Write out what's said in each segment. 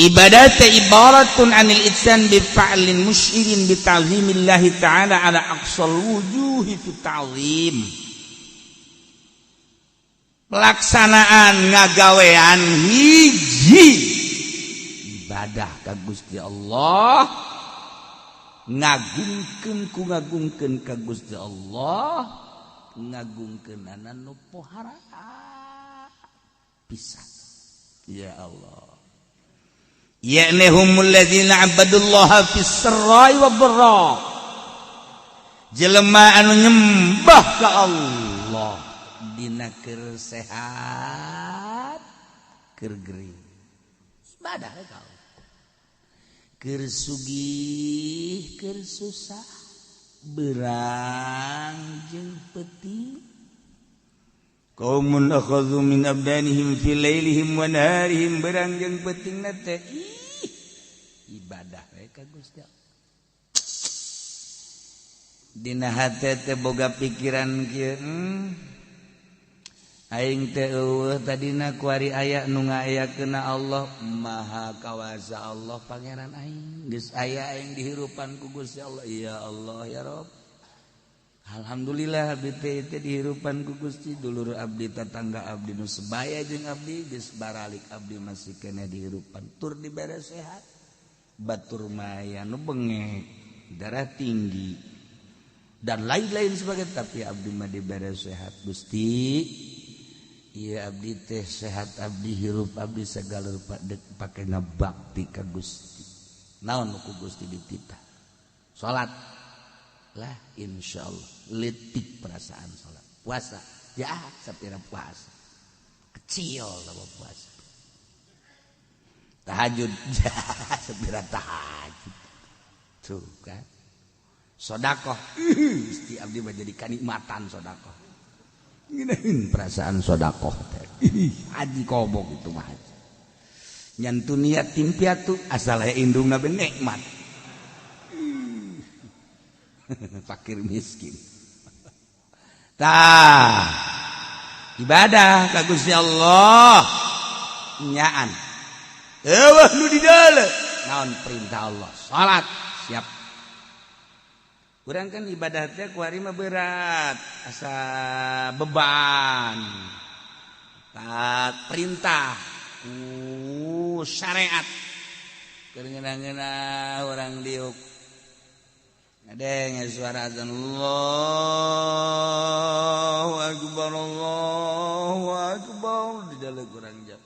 ibadat ibaratun anil itsan bi fa'lin musyirin bi ta'zimillah ta'ala ala aqsal wujuhi fi ta'zim. Pelaksanaan ngagawean hiji ibadah ka Gusti Allah, ngagungkeun ku ngagungkeun ka Gusti Allah, ngagungkeunana nu pohara pisan. Ya Allah, ya'nihumul ladzina 'abadullaha fis sirri wa dharra, jelema anu nyembah ka Allah dina keur sehat keur gering ibadah ka Allah, keur sugih keur susah beurang jeung peuting. Qaumun akhadhu min abdanihim fi lailihim wa naharihim, berang jeung peutingna teh ibadah we ka Gusti Allah. Dina hate teh boga pikiran kieu, aing teh eueuh tadina ku ari aya nu ngaayakeunna Allah, maha kawasa Allah pangeran aing, geus aya aing dihirupan ku Gusti Allah. Ya Allah ya Rabb, alhamdulillah abdi teh dihirupan ku Gusti, dulur abdi tetangga abdi nu sebaya jeung abdi geus baralik abdi masih kena dihirupan, tur dibere sehat, batur maya nu bengek, darah tinggi dan lain-lain sebagainya, tapi abdi mah dibere sehat. Gusti, ieu abdi teh sehat, abdi hirup abdi sagala rupa pake ngabakti ka Gusti. Naon ku Gusti dititah? Salat lah insyaallah letik perasaan salat. Puasa ya sapira puasa kecil lah puasa. Tahajud ya sapira tahajud tuh kan. Sedekah Gusti abdi mah jadi kanikmatan sedekah. Ngeunaheun perasaan sedekah teh aji kobok itu mah nyantu niat timpiatu asal aya indungna be nikmat. Fakir miskin. Tah ibadah ka Gusti Allah nyaan. Eueuh nu di dalam naon perintah Allah, salat siap. Urang kan ibadah teh ku ari mah berat, asa beban. Taat perintah syariat. Keur ngeuna-ngeuna urang diuk adanya suara azan Allahu akbar di dalam kurang jam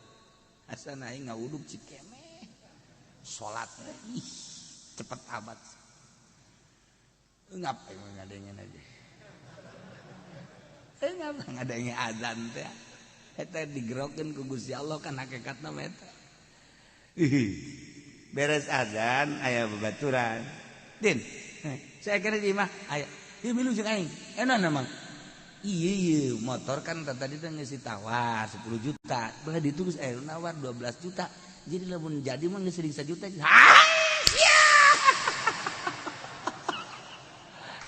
asana aing ngawuduk cikeme salat ih cepet amat ngapain ngadengin aja ngapa ngadengin azan teh eta digerokeun ku Gusti Allah kan hakikatna mah eta beres azan aya babaturan din saya kira di mah aya ieu milu jeung aing enak namang iya motor kan tadi teh geus ditawar 10 juta belah ditulis nawar 12 juta jadi lamun jadi mah geus 1 juta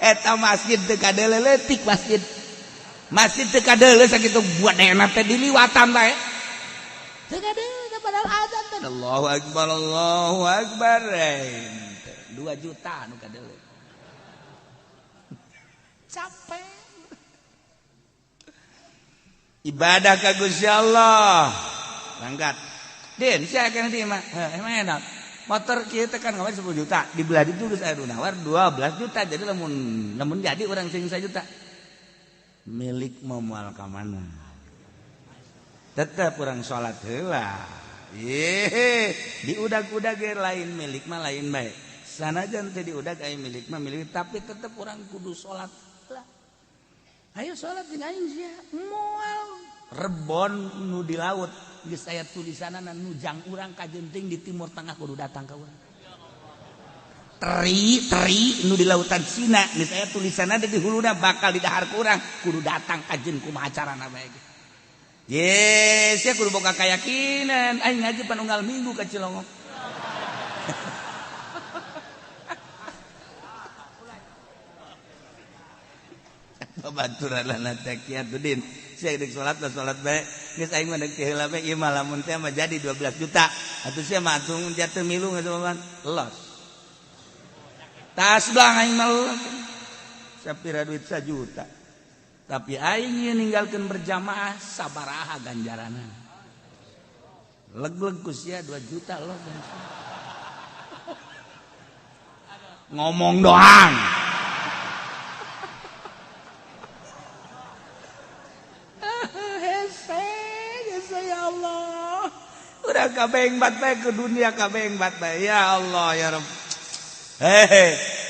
eta masjid teu kadeule leutik masjid teu kadeule sakitu buat enak teh diliwatan bae teu kadeule padahal adzan teh Allahu akbar 2 juta anu kadeule capek ibadah ka Gusti Allah langgat din sia kana di mah emang enak motor kieu teh kan ngawar 10 juta dibelah ditu geus aya nawar 12 juta jadi lamun jadi urang sing 1 juta milik moal ka mana tetep urang salat heula diudag-udag ge lain milik mah lain bae sanajan teh diudag aya milik mah milik tapi tetep urang kudu salat lah. Ayo salat jeung aing sia moal rebon nu di laut geus aya tulisanana nu jang urang ka genting di timur tengah kudu datang ka urang. Teri nu di lautan Cina geus aya tulisanna di huluna bakal di dahar ku urang kudu datang ka jeung kumaha carana bae ge. Yes, ya kudu boga kayakinan aing ngaji panunggal minggu ka Cilongok. Babaturan lana teh kieu din saya dek salat bae geus aing mah dek heula bae ieu mah lamun teh mah jadi 12 juta atuh sia mah atung jatuh milu ngeuman los tas blang aing mah sapira duit 1 juta tapi aing ninggalkeun berjamaah sabaraha ganjaranna leg-leg ku sia 2 juta loh ngomong doang ya Allah udah kabeh bat bae ke dunia kabeh bat bae ya Allah ya Rabb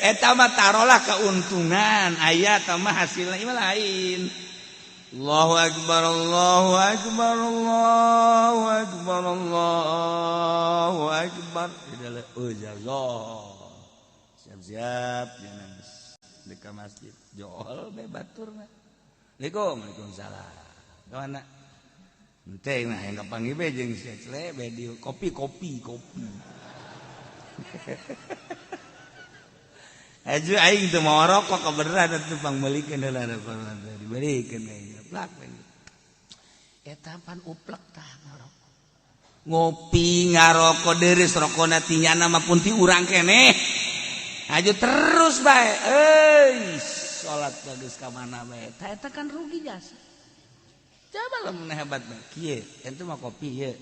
eta mah tarolah keuntungan aya tah mah hasilna ieu lain Allahu akbar Allahu akbar Allahu akbar Allahu akbar siap-siap jangan dekat masjid jol bae baturna Waalaikumsalam kawana ente nah yang kapanggih be jeung cle be di kopi aju aing teu mau rokok kebeneran atuh pangbalikeun heula dibelikeun plak eta pan uplek tah ngarokok ngopi ngarokok deureus rokona tinyana mah pun ti urang keneh aju terus bae salat geus ka mana bae eta kan rugi jasa coba lamun hebat bae kieu ente mah kopi ieu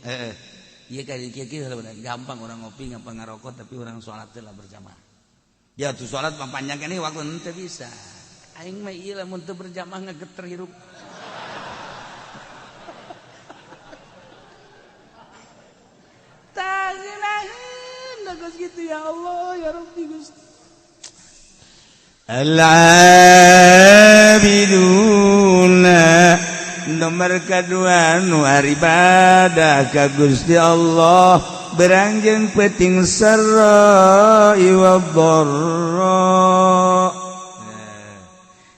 ieu ka kieu gampang orang ngopi ngapa ngarokok tapi orang salat teh lah berjamaah ya tuh salat panjang keneh waktu teu bisa aing mah ieu lamun teu berjamaah ngageter hirup taginaheun geus gitu ya Allah ya Rabbi Gusti al-abiduna nomor kedua nu ibadah ka Gusti Allah berangjeng peting sarra wa dharra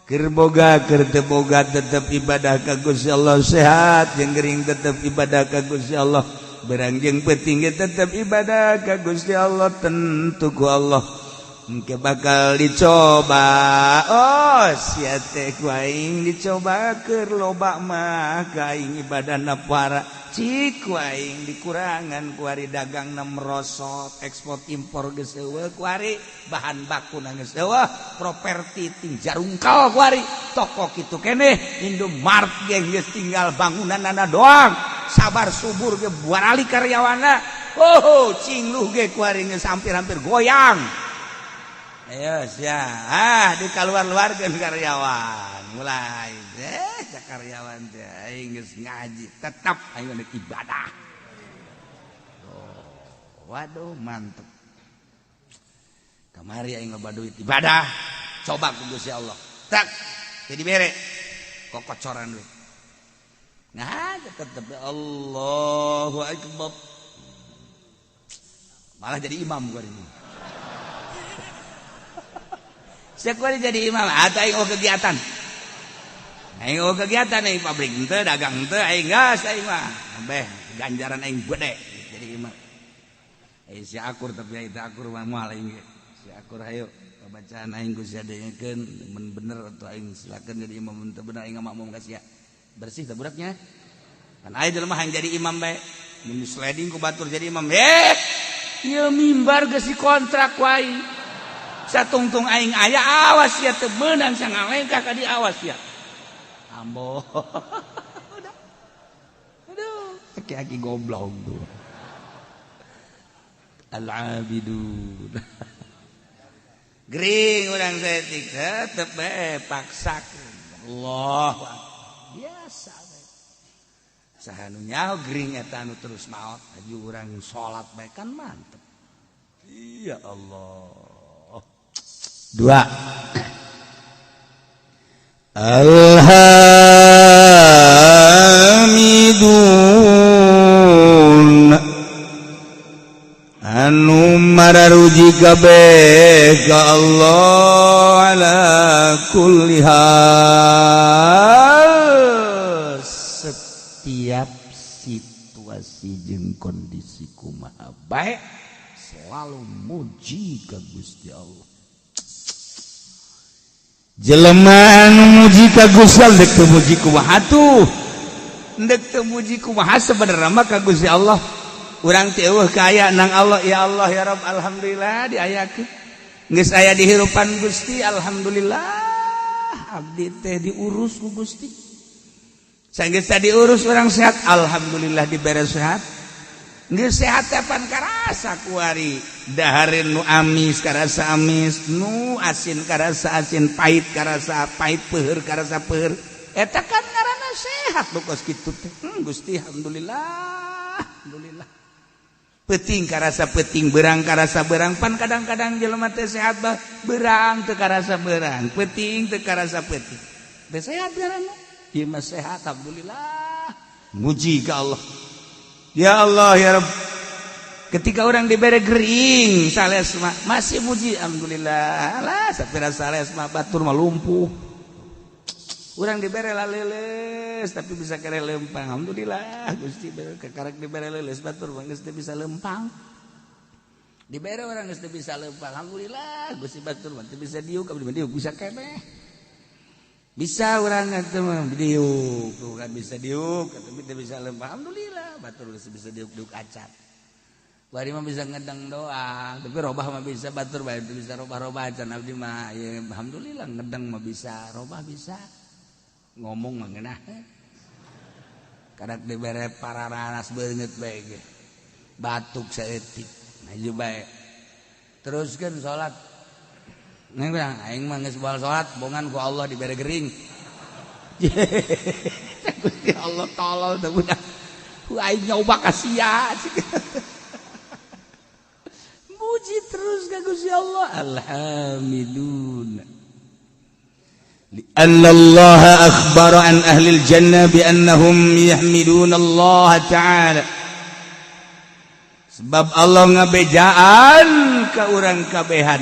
keur boga keur teu boga tetep ibadah ka Gusti Allah sehat jeung gering tetep ibadah ka Gusti Allah berangjeng peting tetep ibadah ka Gusti Allah tentu ku Allah engke bakal dicoba sia teh ku aing dicoba keur loba mah ka aing ibadahna para cik ku aing dikurangan ku ari dagangna merosot ekspor impor geus eueuh ku ari bahan bakuna geus eueuh properti ting jarungkal ku ari toko kitu keneh Indomart ge geus tinggal bangunanna doang sabar subur ge buarali karyawanna cing luh ge ku ari geus hampir-hampir goyang ayo sia dikaluar-luarkeun karyawan mulai cak karyawan teh aing geus ngaji tetap aing geus ibadah waduh mantep kamari aing loba duit ibadah coba ku Gusti Allah tak jadi bere kokocoran duit nah tetep Allahu akbar malah jadi imam gua ini sekali jadi imam atau aing kegiatan aing kegiatan nih pabrik henteu dagang henteu aing gas aing mah beh ganjaran aing gede jadi imam si akur tapi itu akur mah moal aing si akur hayu bacaan aing geus sadeungeun mun bener atuh aing silakeun jadi imam mun teu bener aing makmum ka sia bersih teh buraknya kan aya jelema hayang jadi imam bae mun sliding ku batur jadi imam ieu mimbar geus dikontrak ku aing satungtung aing aya awas ya teu meunang sangalengkah ka di awas ya ambo aduh aki-aki goblok tuh al-abidun gering urang setik tetep bae paksakeun Allah biasa bae saha nu nyaho gering eta anu terus maot aju urang salat bae kan mantep ya Allah dua alhamidun anu mararuji kabeh ka Allah ala kulli hal setiap situasi jeung kondisi kumaha bae selalu muji ka Gusti Allah jelema anu muji ka Gusti Allah dek teu muji kumaha atuh dek teu muji kumaha sabenerna mah ka Gusti Allah urang teh eueuh ka aya nang Allah ya Allah ya Rabb alhamdulillah diayakeun geus aya di hirupan Gusti alhamdulillah abdi teh diurus ku Gusti sanggeus diurus urang sehat alhamdulillah dibere sehat geus sehat teh pan karasa kuari dahareun nu amis karasa amis nu asin karasa asin pahit karasa pahit peuheur karasa peuheur eta kan ngaranna sehat pokos kitu teh Gusti alhamdulillah alhamdulillah peuting karasa peuting beurang karasa beurang pan kadang-kadang jelema teh sehat bah beurang teu karasa beurang peuting teu karasa peuting teh sehat ngaranna ieu mah sehat alhamdulillah muji ka Allah ya Allah ya Rabb ketika orang dibere gering sales mah masih muji alhamdulillah lah sapira sales mah batur mah lumpuh urang dibere laleles tapi bisa kere lempang alhamdulillah Gusti kakarek dibere leles batur mah geus teu bisa lempang dibere orang geus teu bisa lempang alhamdulillah Gusti batur mah teu bisa diuk abdi mah diuk bisa keneh bisa urang teh mah diuk tuh kan bisa diuk tapi teu bisa lempang alhamdulillah batur geus bisa diuk-diuk acat bari mah bisa ngedeng doang tapi robah mah bisa batur bae teu bisa robah-robah acan abdi mah ya alhamdulillah ngedeng mah bisa robah bisa ngomong mah ngeunah kadak dibere pararanas beungeut bae ge batuk saeutik maju bae teruskeun salat neng bilang aing mah geus baal salat bongan ku Allah dibere gering Gusti Allah tolol teh budak ku aing nyoba ka sia muji terus ka Gusti Allah alhamdulillah لأن الله أخبر عن أهل الجنة بأنهم يحمدون الله تعالى sebab Allah ngabejaan ka urang kabehan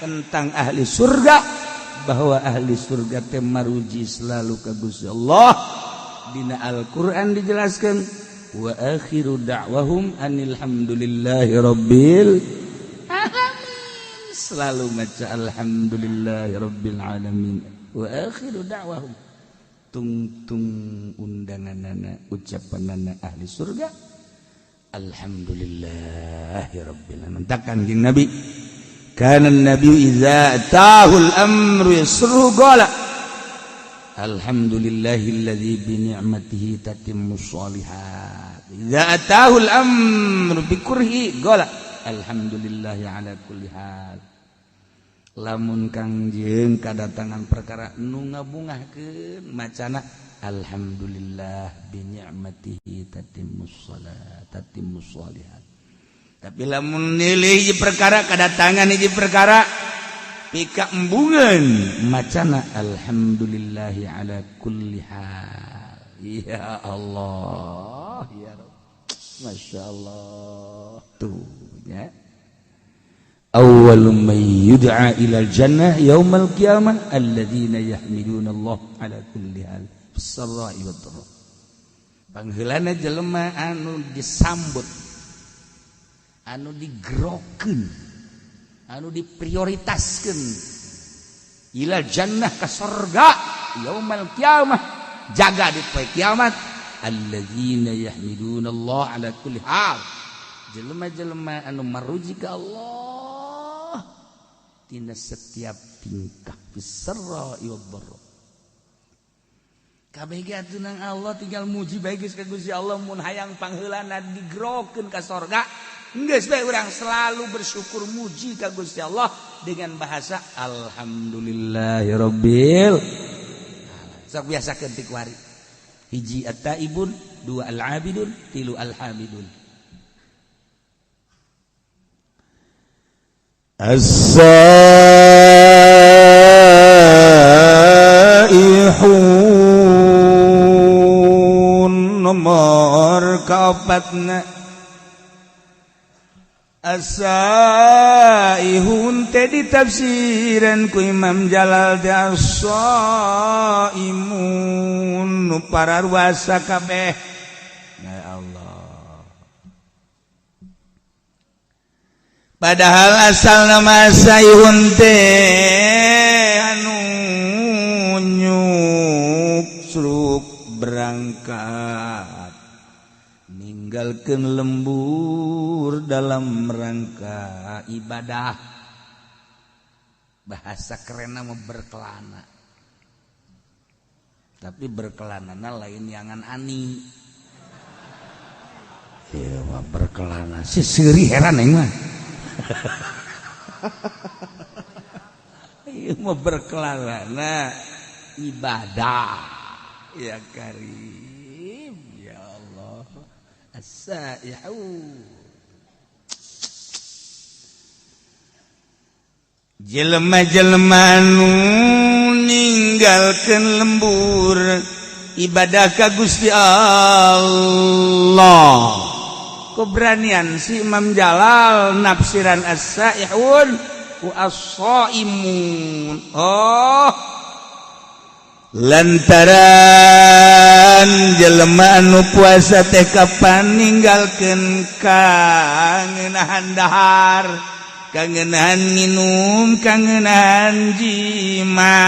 tentang ahli surga bahwa ahli surga teh maruji selalu ka Gusti Allah dina Al-Qur'an dijelaskan wa akhiru da'wahum anil hamdulillahi rabbil alamin selalu maca alhamdulillahi rabbil alamin wa akhiru da'wahum tung undanganana ucapanana ahli surga alhamdulillahi rabbil alamin takkan jeung nabi kana nabi idza ataahu al-amru yasruhu qala alhamdulillahilladzi bi ni'matihi tatimmu shalihat idza ataahu al-amru bi kurhi qala alhamdulillahi ala kulli hal lamun kangjeng kadatangan perkara nu ngabungahkeun macana alhamdulillah bi ni'matihi tatimmus shalihat tapi lamun nilai hiji perkara kadatangan hiji perkara pika embungeun macana alhamdulillahi ala kulli hal ya Allah ya Rabb masyaallah tuh ya awwalu man yud'a ilal jannah yaumal qiyamah alladzina yahmiduna Allah ala kulli hal fis-sarra'i wad-dharra pangheulana jelema anu disambut anu digerokeun anu diprioritaskeun ilal jannah ka surga yaumal qiyamah jaga di poe kiamat alladzina yahmiduna Allah ala kulli hal jelema-jelema anu maruji ka Allah tina setiap tingkah fisarra'i wad-dharra kabeh ge atuh Allah tinggal muji bae geus ka Gusti Allah mun hayang pangheulana digerokeun ka surga geus bae urang selalu bersyukur muji ka Gusti Allah dengan bahasa alhamdulillahirabbil alamin sok biasakeun ti kuari hiji at-taibun dua al-abidun tilu al-hamidun as-saihun nomor kaopatna as-saihun teh ditafsiran ku Imam Jalal as-saimun nu pararwasa kabeh ya Allah padahal asal nama saihun teh anu suruk berangkat ninggalkeun lembur dalam rangka ibadah. Bahasa kerenna mah berkelana, tapi berkelanana lain yangan ani. Iya mah berkelana si seuri heran aing mah. Ieu mah berkelana ibadah ya karim ya Allah as-saihu. Jelema-jelema anu ninggalkeun lembur ibadah ka Gusti Allah. Keberanian si Imam Jalal nafsiran as-saihun wa as-shaimun. Lantaran jelema anu puasa teh kapan ninggalkeun kangenahan dahar, kangenahan minum, kangenahan jima,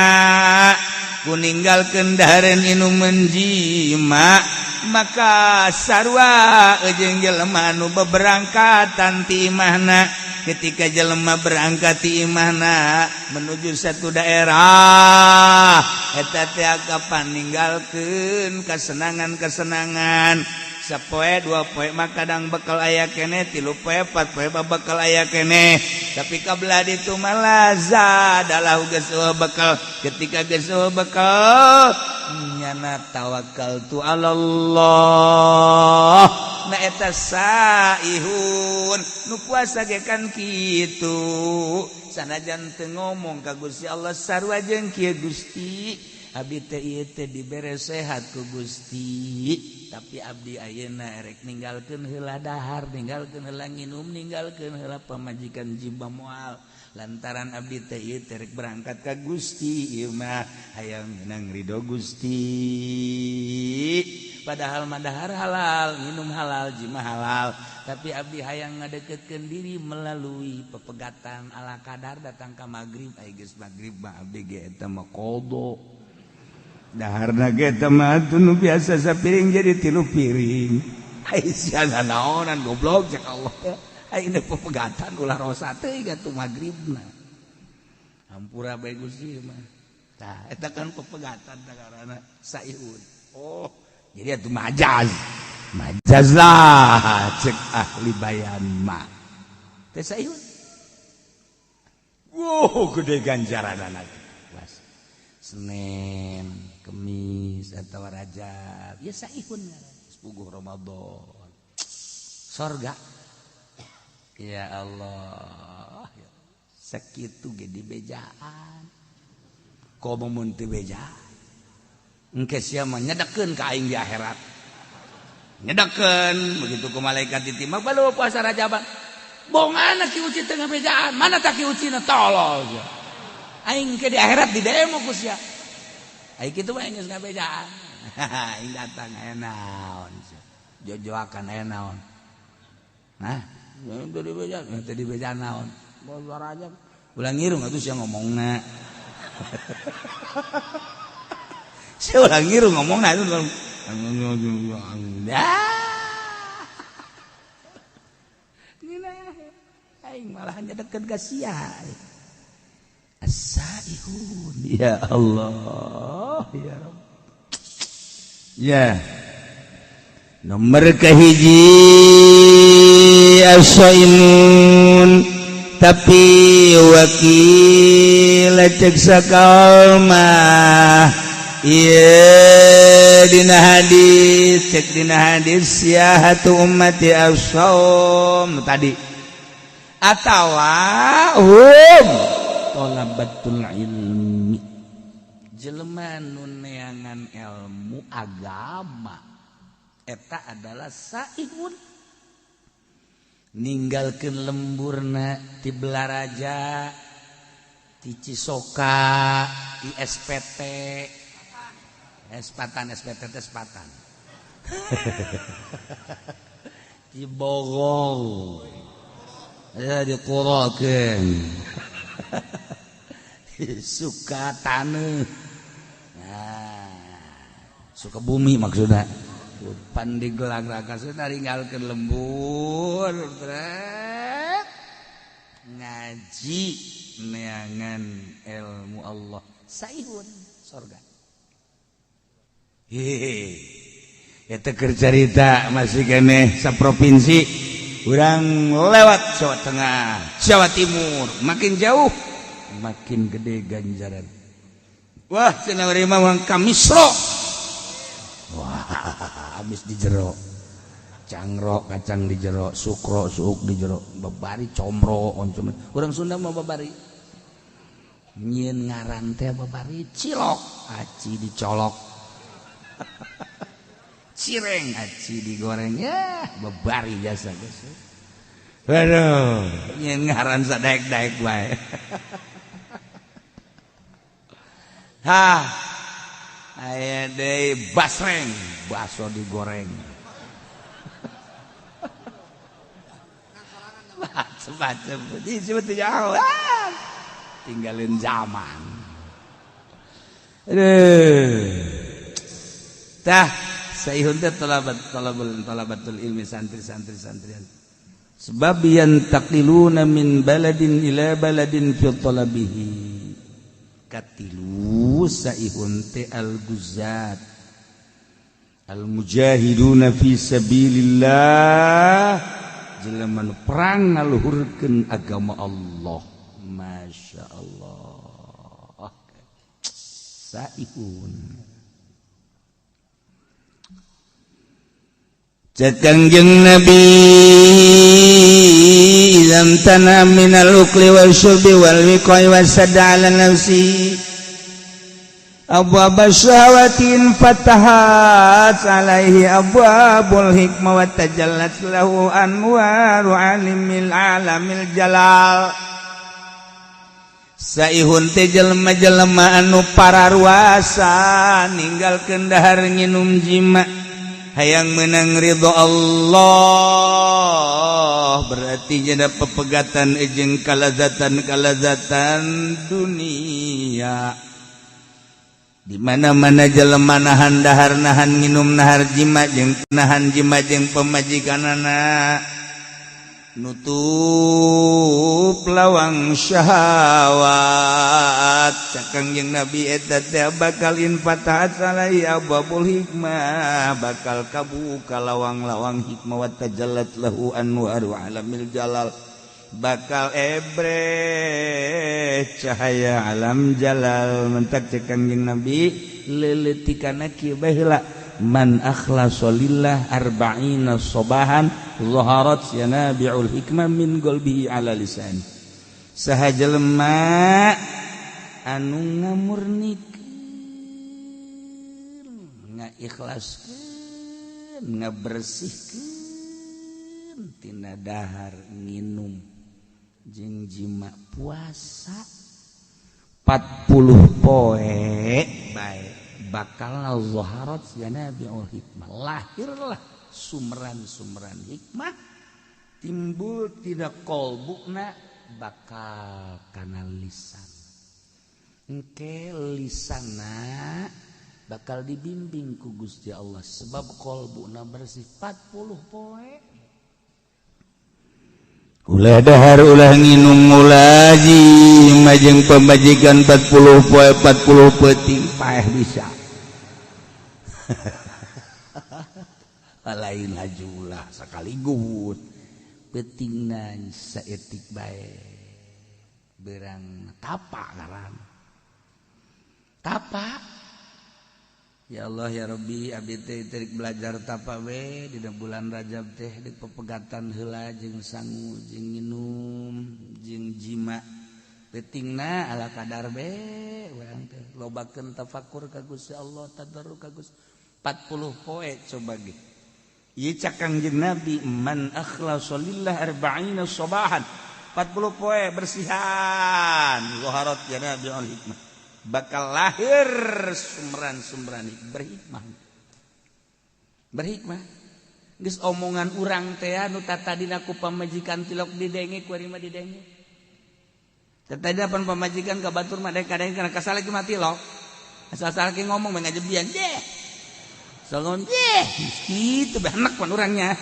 kuninggalkeun dahareun inuman jima, maka sarua jeung jelema anu beberangkatan ti imahna. Ketika jelema berangkat ti imahna menuju satu daerah, eta teh kapan ninggalkeun kesenangan-kesenangan. Sapoe dua poe mah kadang bekal aya keneh, 3 poe 4 poe bakal aya keneh. Tapi kabelah ditu mah lazat adalah geus bekal. Ketika geus bekal nyana tawakkaltu alallah. Na eta saihun nu puasa ge kan kitu. Sanajan teu ngomong ka Gusti Allah sarua jeung kieu Gusti, abdi teh ieu teh dibere sehat ku Gusti. Tapi abdi ayeuna erek ninggalkeun heula dahar, ninggalkeun heula nginum, ninggalkeun heula pamajikan jimba moal. Lantaran abdi teh ieu teh rek berangkat ka Gusti, ieu mah hayang menang ridho Gusti. Padahal mah dahar halal, minum halal, jima halal. Tapi abdi hayang ngadeukeutkeun diri melalui pepegatan ala kadar datang ka magrib. Ai geus magrib mah abdi ge eta mah qada. Daharna ge teh mah nu biasa sapiring jadi 3 piring. Ai sia naonan goblok cek Allah. Ai ini pepegatan ulah rosa teh gatu magribna. Hampura bae Gusti mah. Tah eta kan pepegatan dagarana saihun. Oh, jadi atuh majaz. Majaz lah cek ahli bayan mah. Teh saihun. Wow, gede ganjaranana. Senin, Kemis atau Rajab, ya saihun sepuguh Ramadan. Sorga. Ya Allah, sakitu ge dibejaan. Komo mun teu beja. Engke sia mah nyedekeun ka aing di akhirat. Nyedekeun begitu ku malaikat ditimbang balu puasa Rajaban. Bongan ki uci teu ngabejaan, mana tak ki ucina tolol. Aing ke di akhirat di demo ku sia. Aing kitu mah geus ngabejaan. Aing datang aya naon. Jojoakan aya naon. Hah? Tadi bejaan, tadi bejaan naon. Bos aja. Ulang ngirung atuh sia ngomongna. Sia ulang ngirung ngomongna itu. Aing malah nyedekeun ka sia. As-saihun ya Allah ya Rabb. Ya. Nomor kahiji as-saimun tapi wakil cek sakalma ieu dina hadis cek dina hadis ya hatu ummati as-saum tadi atawa talabatul ilmi jelema nu neangan ilmu agama eta adalah saihun ninggalkeun lemburna ti Belaraja ti Cisoka ti SPT Espatan SPT Espatan ti Bogor ya diqurakeun suka taneuh. Nah, Sukabumi maksudna pan digelang rakasna tinggalkeun lembur bret ngaji neangan ilmu Allah saihun surga eta keur carita masih keneh saprovinsi urang lewat Jawa Tengah Jawa Timur makin jauh makin gede ganjaran wah cenah urang mah kamisro wah habis di jero cangro kacang di jero sukro suuk di jero babari comro oncom urang Sunda mah babari nyieun ngaran teh babari cilok aci dicolok cireng aci digoreng ya babari jasa geus waduh nyieun ngaran sadaek-daek bae aya deui basreng baso digoreng macam-macam disebut jauh tinggalin zaman tah saihun teh talabatul ilmi santri-santri santrian sebab yantaqiluna min baladin ila baladin fi talabihi katilu saihun teh al-guzat al-mujahiduna fi sabilillah jelema perang ngaluhurkeun agama Allah masya Allah saihun Kangjeng Nabi idam tanam minal ukli wal syubi wal wiqai wasada ala nafsi abwaba syahawatin fatahat alaihi abwabul hikmah wa tajallat lahu anwaru alimil alamil jalal saihun teh jelema-jelema anu pararuasa ninggalkeun dahar nginum jima hayang menang ridho Allah berarti jadi pepegatan jeung kalazatan dunia di mana-mana jelema nahan dahar nahan nginum nahar jima jeung nahan jima jeung pemajikanana nutup lawang syahwat Kangjeng Nabi eta teh bakal infatahat alai abwabul hikmah bakal kabuka lawang-lawang hikmah wa tajallat lahu anwaru alamil jalal bakal ebre cahaya alam jalal mentak cek Kangjeng Nabi leuletikana kieu bae heula man akhlasa lillah arba'ina sobahan zaharat yanabi'ul hikmah min qalbihi ala lisan saha jelema anu ngamurnikeun ngaikhlaskeun ngabersihkeun tina dahar nginum jeung jima puasa 40 poe bae bakal zaharat yanabi'ul hikmah lahirlah sumran-sumran hikmah timbul tidak kolbukna bakal kana lisan engke lisanna bakal dibimbing ku Gusti Allah sebab kolbuna bersih 40 poe ulah dahar ulah nginum ulah jima jeung pamajikan 40 poe 40 peuting paeh bisa lain hajulah sakaligus peutingna saetik bae berang tapa ngaran tapa ya Allah ya Rabbi abdi teh teurik belajar tapa we dina bulan Rajab teh di pepegatan heula jeung sangu jeung nginum jeung jima peutingna ala kadar be urang teh lobakeun tafakur ka Gusti Allah tadarruk ka Gusti 40 poe coba ge ieu cak Kangjeng Nabi man akhlasa lillah arba'ina sabahan 40 poe bersihan zaharat yanabi'ul hikmah bakal lahir sumran-sumran berhikmah geus omongan urang teh anu tatadina ku pamajikan tilok didenge ku ari mah didenge tatadina pan pamajikan ka batur mah daek kadang kana kasalaki mah tilok asal-asal ki ngomong mah ngajebian deh Songon gitu banyak pan orangnya.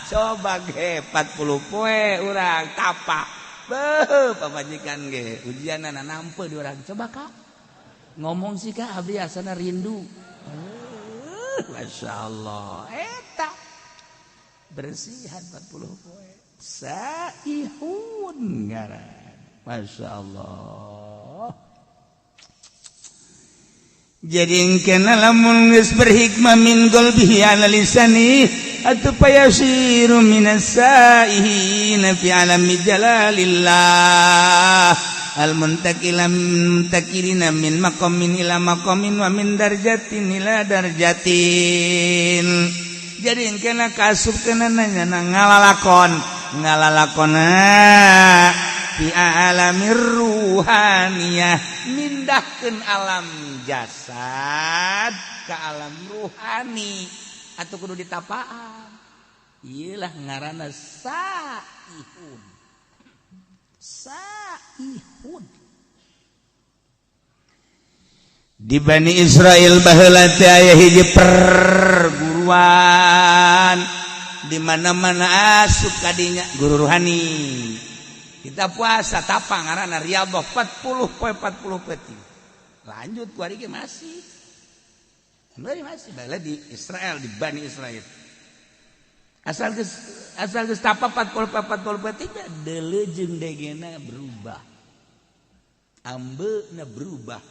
Coba ge 40 poe urang tapak. Beuh pamajikan ge ujianana nampe di urang. Coba Kak. Ngomong sih Kak abdi asana rindu. Masyaallah eta bersihan 40 poe. Saihun ngaran. Masyaallah. Jadi engkena lamun geus berhikmah min qalbihi ala lisani atuh payasiru minas saihina fi alami jalalillah al muntakirina min maqamin ila maqamin wa min darjatin ila darjatin. Jadi engkena kasupkeun nanya ngalalakon fi alamir ruhaniyah mindahkeun alam jasad ke alam ruhani atau kudu ditapaan. Iyalah ngaranna saihun. Saihun. Di Bani Israel baheula teh aya hiji perguruan di mana-mana asup kadinya guru ruhani. Kita puasa tapang ngaranna riyadhah 40 poe 40 peti. Lanjut kuari ge masih. Masih bae di Israel di Bani Israel. Asal geus tapa 40 peti delejeung degena berubah. Ambeuna berubah.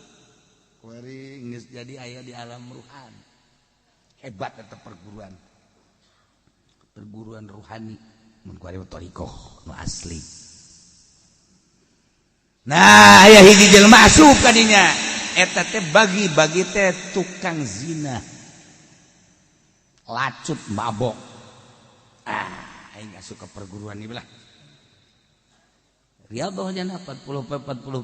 Kuari geus jadi aya di alam ruhan. Hebat eta perguruan. Perguruan ruhani mun kuari thariqah nu asli. Nah, aya hiji jelema asup kadinya. Eta teh bagi teh tukang zina. Lacut mabok. Aing asup ke perguruan ieu lah. Riyadhah jana 40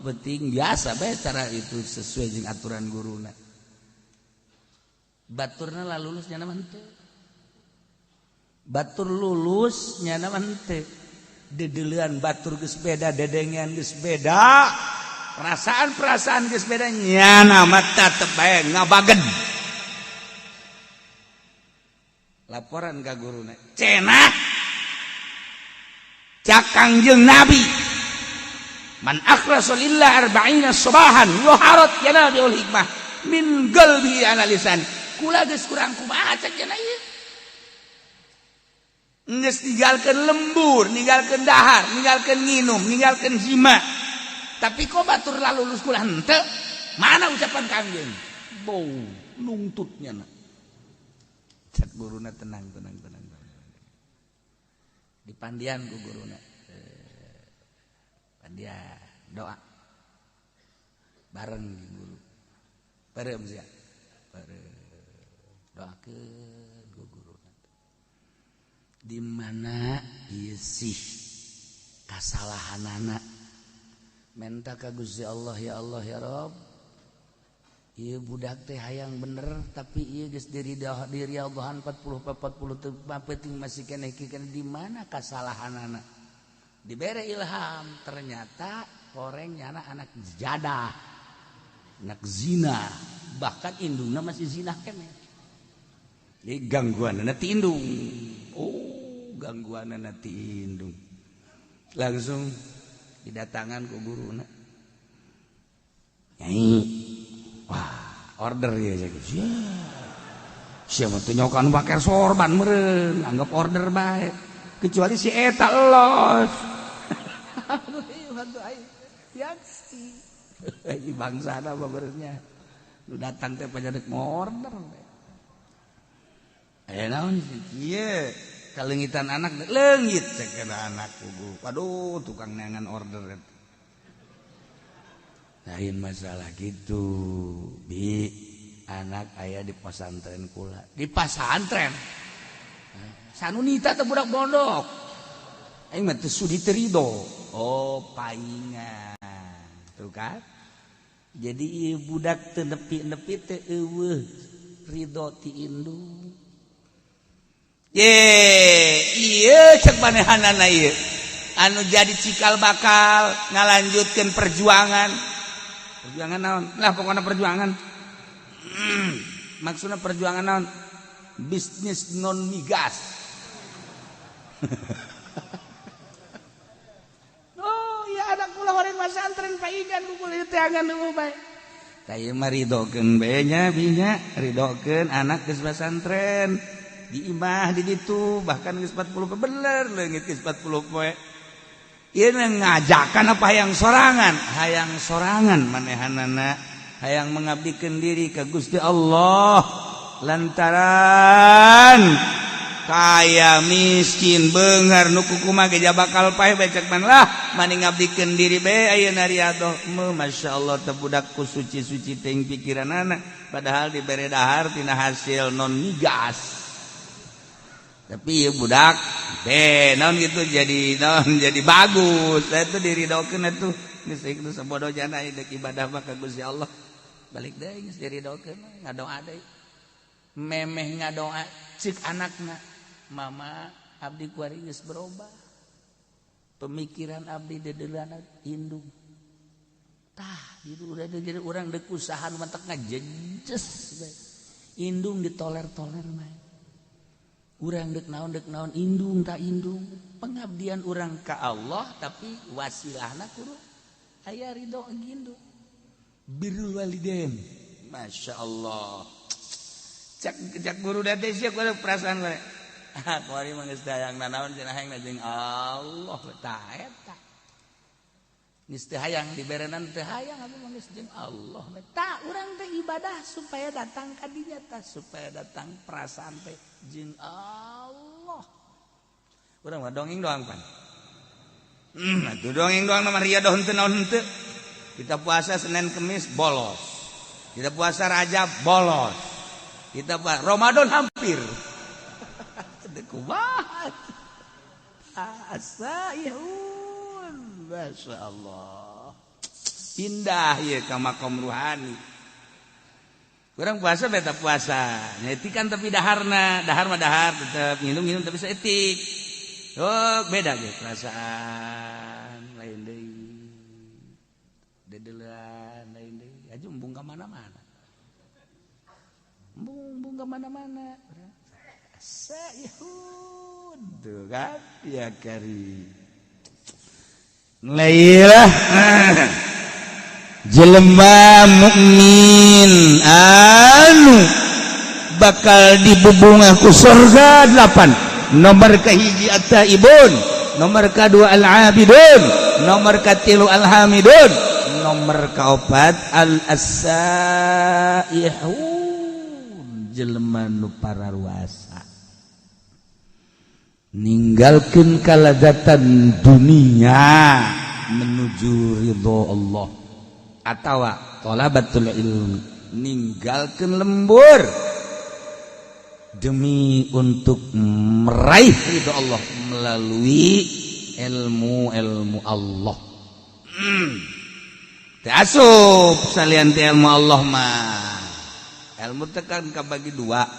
penting biasa bae cara itu sesuai jeung aturan guruna. Baturna lah lulus nya mah henteu. Batur lulus nya mah henteu. Dedeulean batur geus beda, dedengean geus beda. Perasaan geus beda nyana mah tetep bae ngabaged. Laporan ka guruna. Cenah Kangjeng Nabi. Man akhlasa lillah 40 subahan yuharat yanabiul hikmah min qalbi ala lisan. Kula geus kurang kumaha cek cenah ieu. Nges ninggalkeun lembur, ninggalkeun dahar, ninggalkeun nginum, ninggalkeun jima. Tapi kok batur lalu lulus kula henteu? Mana ucapan Kangjeng? Bau nungtutnya na. Cek guruna tenang. Dipandian ku guruna. Pandian doa. Bareng guru. Bareng sia. Bareng. Doakeun ku guruna. Di mana ieu sih kasalahanana menta ka Gusti Allah ya Rabb. Ieu budak teh hayang bener tapi ieu geus diriadahan 40 penting masih keneh di mana kasalahanana. Dibere ilham ternyata orangnya anak jadah, anak zina, bahkan indungna masih zina keneh. Jadi gangguanna ti indung. Gangguanna ti indung. Langsung didatangan ku guruna. Nyai. Wah, order ya jadi. Siapa tuh nyokan pakai sorban meureun, anggap order bae. Kecuali si eta elos. Bantu aing. Yaksi. Ai bangsana babeurnya. Nu datang teh pajanek order. Naon ieu kalengitan anak leungit cek anak kugu. Waduh tukang neangan order. Lain masalah gitu. Bi anak aya di pesantren kula. Di pesantren. Sanunita teh budak pondok. Aing mah teu sudi terido. Oh, paingan. Tuh kan? Jadi ieu budak teu nepi-nepi teh eueuh ridho ti indung. Iya cek manehanana ieu anu jadi cikal bakal ngalanjutkeun perjuangan naon lah pokoknya perjuangan maksudnya perjuangan naon bisnis non migas. Oh ya anak kula horeun pesantren paigan kumpul ieu teh angan nu bae. Tah ieu mah ridokeun bae nya binya, ridokeun anak geus pesantren. Di imah di ditu bahkan geus 40 bener leungit geus 40 poe. Ieu ngajakan apa hayang sorangan manehanana hayang mengabdikeun diri ka Gusti Allah lantaran kaya miskin beungar nu kukumaha ge bakal paeh becek man lah mani ngabdikeun diri bae ayeuna riadoh masyaallah teh budak ku suci-suci teuing pikiranana padahal dibere dahar tina hasil non migas. Tapi ya budak naon gitu jadi bagus. Itu diridokeun atuh geus ieu sabodo jana deuk ibadah mah ka Gusti Allah. Balik deui geus diridokeun ngadoa deui. Memeh ngadoa ceuk anakna, "Mama, abdi kuari geus berubah. Pemikiran abdi dedeulana indung." Tah, itu udah jadi urang deuk usaha nu mantek ngajejes bae. Indung ditoler-toler mah. Urang dek naon indung tak indung pengabdian urang ka Allah tapi wasilahna kudu aya ridho indung birrul walidain masyaallah cak guru date sia kudu perasaan we kuari mah geus hayang naon cenah hayang jeung Allah tah eta geus teu hayang diberenan teu hayang atuh mah geus jeung Allah tah urang teh ibadah supaya datang ka dinya tah supaya datang perasaan teh jeung Allah. Urang mah dongeng doang pan. Atuh dongeng doang mah riadoh henteu naon henteu. Kita puasa Senin Kemis bolos. Kita puasa Rajab bolos. Kita Ramadan hampir. Kumaha? Asaihun. Masyaallah. Pindah ieu ka makom ruhani. Kurang puasa beta puasa. Nyetikan tapi dahar mah dahar tetap minum tapi saeutik. Oh, beda ge perasaan lain deui. Dedeulan lain deui. Aju embung ka mana-mana. Embung ka mana-mana. Sayhud. Tuh kan ya kari. Lailah. Jelema mukmin anu bakal dibubungah ku surga 8. Nomor kahiji at-taibun, nomor kadua al-abidun, nomor katilu al-hamidun, nomor kaopat al-asaihun. Jelema nu pararuasa ninggalkeun kalazatan dunia menuju ridho Allah. Atawa talabatul ilmi ninggalkeun lembur demi untuk meraih ridho Allah melalui ilmu Allah. Teu asup salian teh ilmu Allah mah. Ilmu teh kan kabagi dua,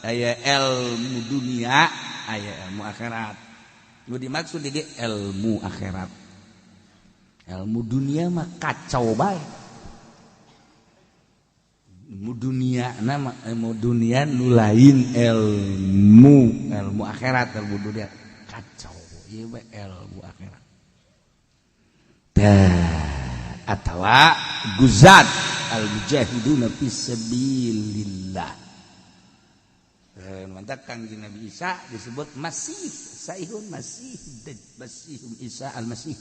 aya ilmu dunia, aya ilmu akhirat. Nu dimaksud di ilmu akhirat. Ilmu dunia mah kacau bae. Ilmu dunia nama ilmu dunia nu lain ilmu akhirat ilmu dunia kacau. Ieu bae ilmu akhirat. Atawa guzat al-mujahiduna fisabilillah. Mantap Kangjeng Nabi Isa disebut Masih Saihun Masih Isa al-Masih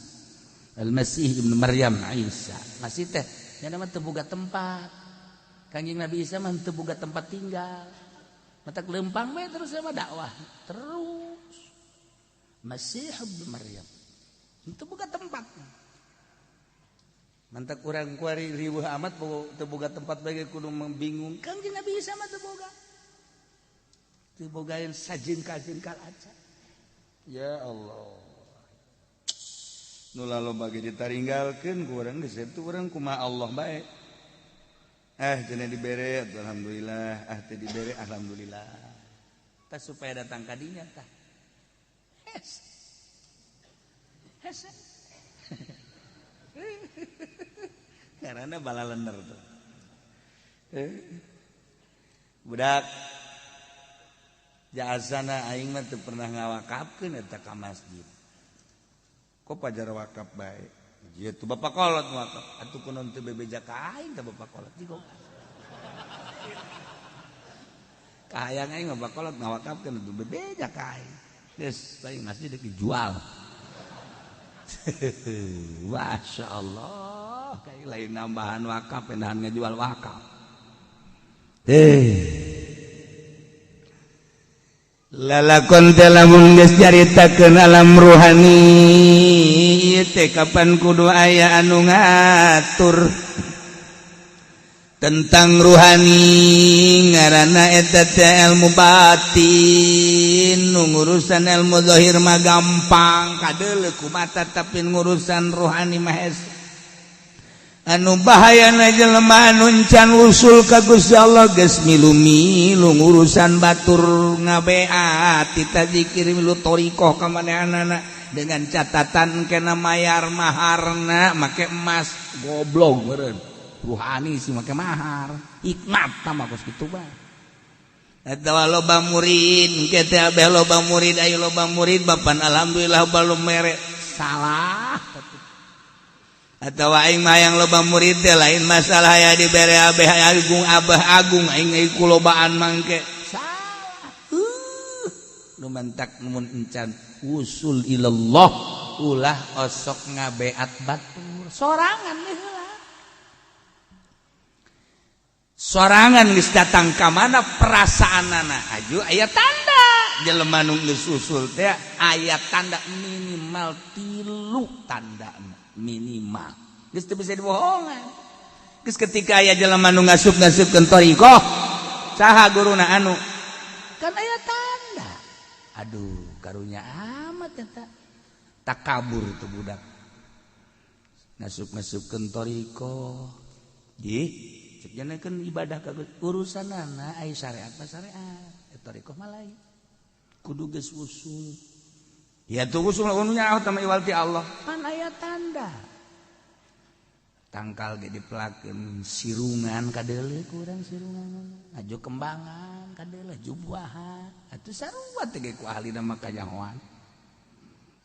Ibnu Maryam Isa. Masih teh nya nama teu boga tempat. Kangjeng Nabi Isa mah teu boga tempat tinggal. Matak lempang we terus sama dakwah. Terus Masih Ibnu Maryam. Teu boga tempat. Mantak urang kuari riweuh amat teu boga tempat bage kudu membingung. Kangjeng Nabi Isa mah teu boga. Teu bogaeun sajengkal-jengkal aja. Ya Allah. Nu laloba ge ditaringgalkeun ku urang geus itu urang kumaha Allah bae. Cenah dibere alhamdulillah, teu dibere alhamdulillah. Tah supaya datang ka dinya tah. Hese. Karena bala lener tuh. budak jasana aing mah teu pernah ngawakafkeun eta ka masjid. Kok pajar wakaf bae? Ieu tuh bapak kolot wakaf. Atuh kunaon teu bebeja ka aing ka bapak kolot jigo. Kahayang aing bapak kolot ngawakafkeun atuh bebeja ka aing. Geus aing masjid dijual. Masya Allah, kayak lain nambahan wakaf, pendahan ngejual wakaf. Lalakon lamun geus caritakeun alam ruhani, ieu teh kapan kudu aya anu ngatur tentang ruhani, ngaranna eta teh ilmu batin. Nu ngurusan ilmu zahir mah gampang kadeuleu ku mata, tapi ngurusan ruhani mah anu bahayana jelema anu encan usul ka Gusti Allah geus milu-milu ngurusan batur ngabeat tita zikir milu thariqah ka manehanana dengan catatan kena mayar maharna make emas. Goblok meureun. Ruhani sih make mahar. Iknat tah mah kos kitu bae. Eta loba murid, engke teh abeh loba murid, aya loba murid bapan alhamdulillah balum mere. Salah. Atawa aing mah yang loba murid teh lain masalah aya dibere abeh agung abah agung aing kulobaan mangke. Salah. Nu mentak mun encan usul ilallah ulah osok ngabeat batur. Sorangan we heula. Sorangan geus datang ka mana perasaanana aju aya tanda. Jelema nu geus usul teh aya tanda minimal 3 tandana. Minimal geus teu bisa dibohongan. Geus ketika aya jelema nu ngasup-ngasupkeun thariqah saha guruna anu kan aya tanda. Aduh karunya amat eta takabur tu budak ngasup-ngasupkeun thariqah ieu cek janekeun ibadah ka urusanana aya syariat mah syariat thariqah mah lain kudu geus usul. Ya tuh usul anu nyaho tama iwal ti Allah. Pan aya tanda. Tangkal ge dipelakeun sirungan kadeuleu ku urang sirungan. Ajo kembangan kadeuleu jubuahan. Atuh sarua teh ge ku ahli mah kanyahoan.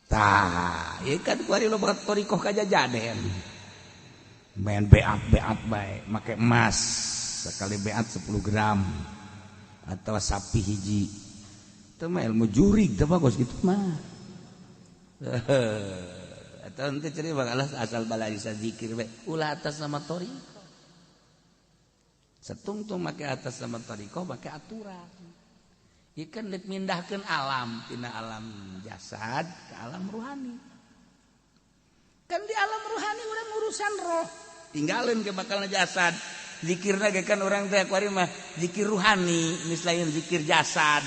Tah, ieu kan ku ari loba thariqah kajajaden. Main beat bae, make emas sekali beat 10 gram atau sapi hiji. Teu mah ilmu jurig teh bagus kitu mah. Atau nanti ceri bakalah asal balai zikir we ulah atas nama thariqah. Setungtung make atas nama thariqah make aturan. Ikan dek mindahkeun alam tina alam jasad ke alam ruhani. Kan di alam ruhani urang urusan roh. Tinggalin ke bakalna jasad. Zikirna ge kan urang teh kuari mah zikir ruhani, misalnya zikir jasad.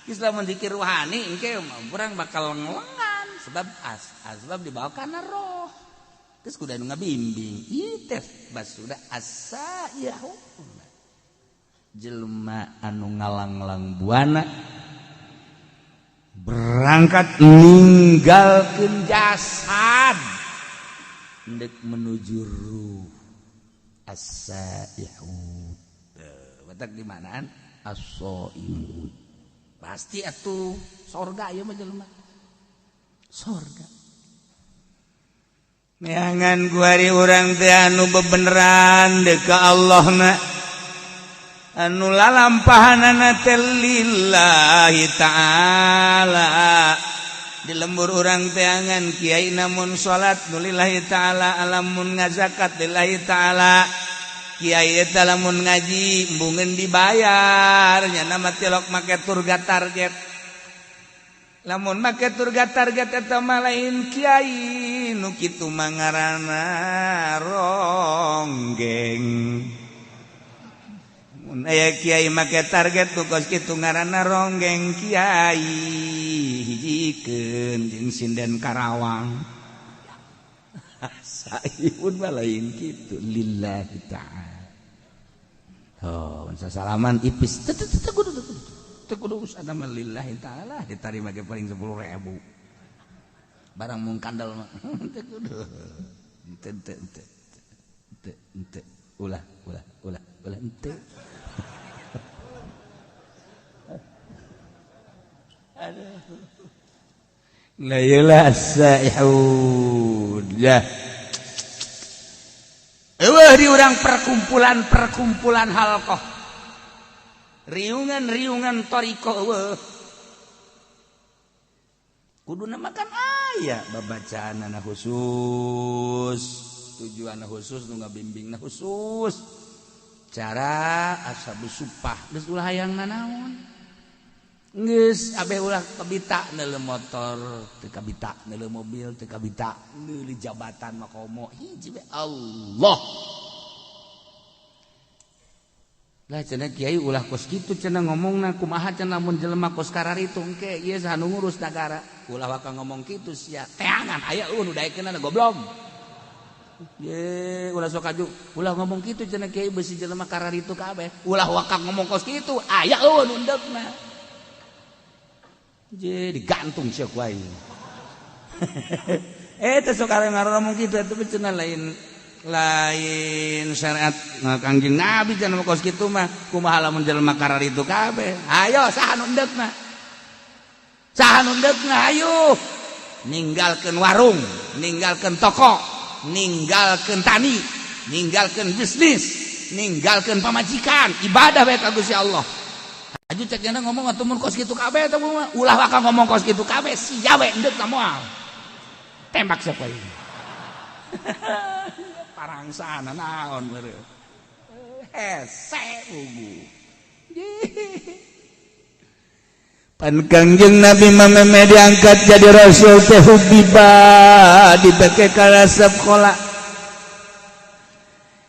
Islam zikir ruhani engke urang bakal ngelengan sebab dibawa kana roh. Terus kudu anu ngabimbing. Ieu teh basuda asayahu. Jelema anu ngalang-lang buana berangkat ninggalkeun jasad ndek menuju ruh. Asayahu. Batak di manaan? As-shaimun. Pasti atuh sorga ieu mah jelema. Sorga. Neangan kuari urang teh anu bebeneran deuk ka Allahna. Anu lalampahanana teh lillahi ta'ala. Di lembur urang teh angan kiai namun salat nu lillahi ta'ala, alamun ngazakat lillahi ta'ala. Kiai eta lamun ngaji embungeun dibayar, nya nama tilok make turga target. Lamun make turga target eta mah lain kiai nu kitu mah ngaranna ronggeng. Mun aya kiai make target nu kos kitu ngaranna ronggeng kiai hijikeun jeung sinden Karawang. Saipun mah lain kitu lillahi ta'ala. Oh, sasalaman ipis teu kudu urusan nama lillahi ta'ala ditarima ge paling 10.000. Barang mung kandal mah teu kudu. Ente. Ulah ente. La ilaha saihud ya. Di urang perkumpulan halqah. Riungan thariqah eueuh. Kuduna makan aya babacaanna khusus, tujuanna khusus nu ngabimbingna khusus. Cara ashabus supah geus ulah hayang nanaon. Geus abe ulah kabita neuleuh motor, teu kabita neuleuh mobil, teu kabita neuleuh jabatan makomo. Hiji we Allah. Lah cenah kiai ulah kos kitu cenah ngomongna kumaha cenah mun jelema kos kararitu engke ieu saha nu ngurus nagara. Ulah waka ngomong kitu sia. Teangan aya nu daekeunna goblok. Ye ulah sok aju ulah ngomong kitu cenah kiai beusi jelema kararitu kabeh. Ulah waka ngomong kos kitu aya nu endegna. Je digantung sia ku aing. Teu sok arep ngomong kitu atuh cenah lain syariat Kangjeng Nabi cenah kos kitu mah kumaha lamun jelema kararitu kabeh. Ayo saha nu endegna? Saha nu endegna ayo. Ninggalkeun warung, ninggalkeun toko, ninggalkeun tani, ninggalkeun bisnis, ninggalkeun pamajikan, ibadah bae ka Gusti Allah. Aju cek cenah ngomong atuh mun kos kitu kabeh teh mah ulah waka ngomong kos kitu kabeh sia we endegna moal. Tembak sapoe. Parangsana naon beureuh. Hese ugu. Pan Kangjeng Nabi mameme diangkat jadi rasul teh hubiba dibeke ka resep kola.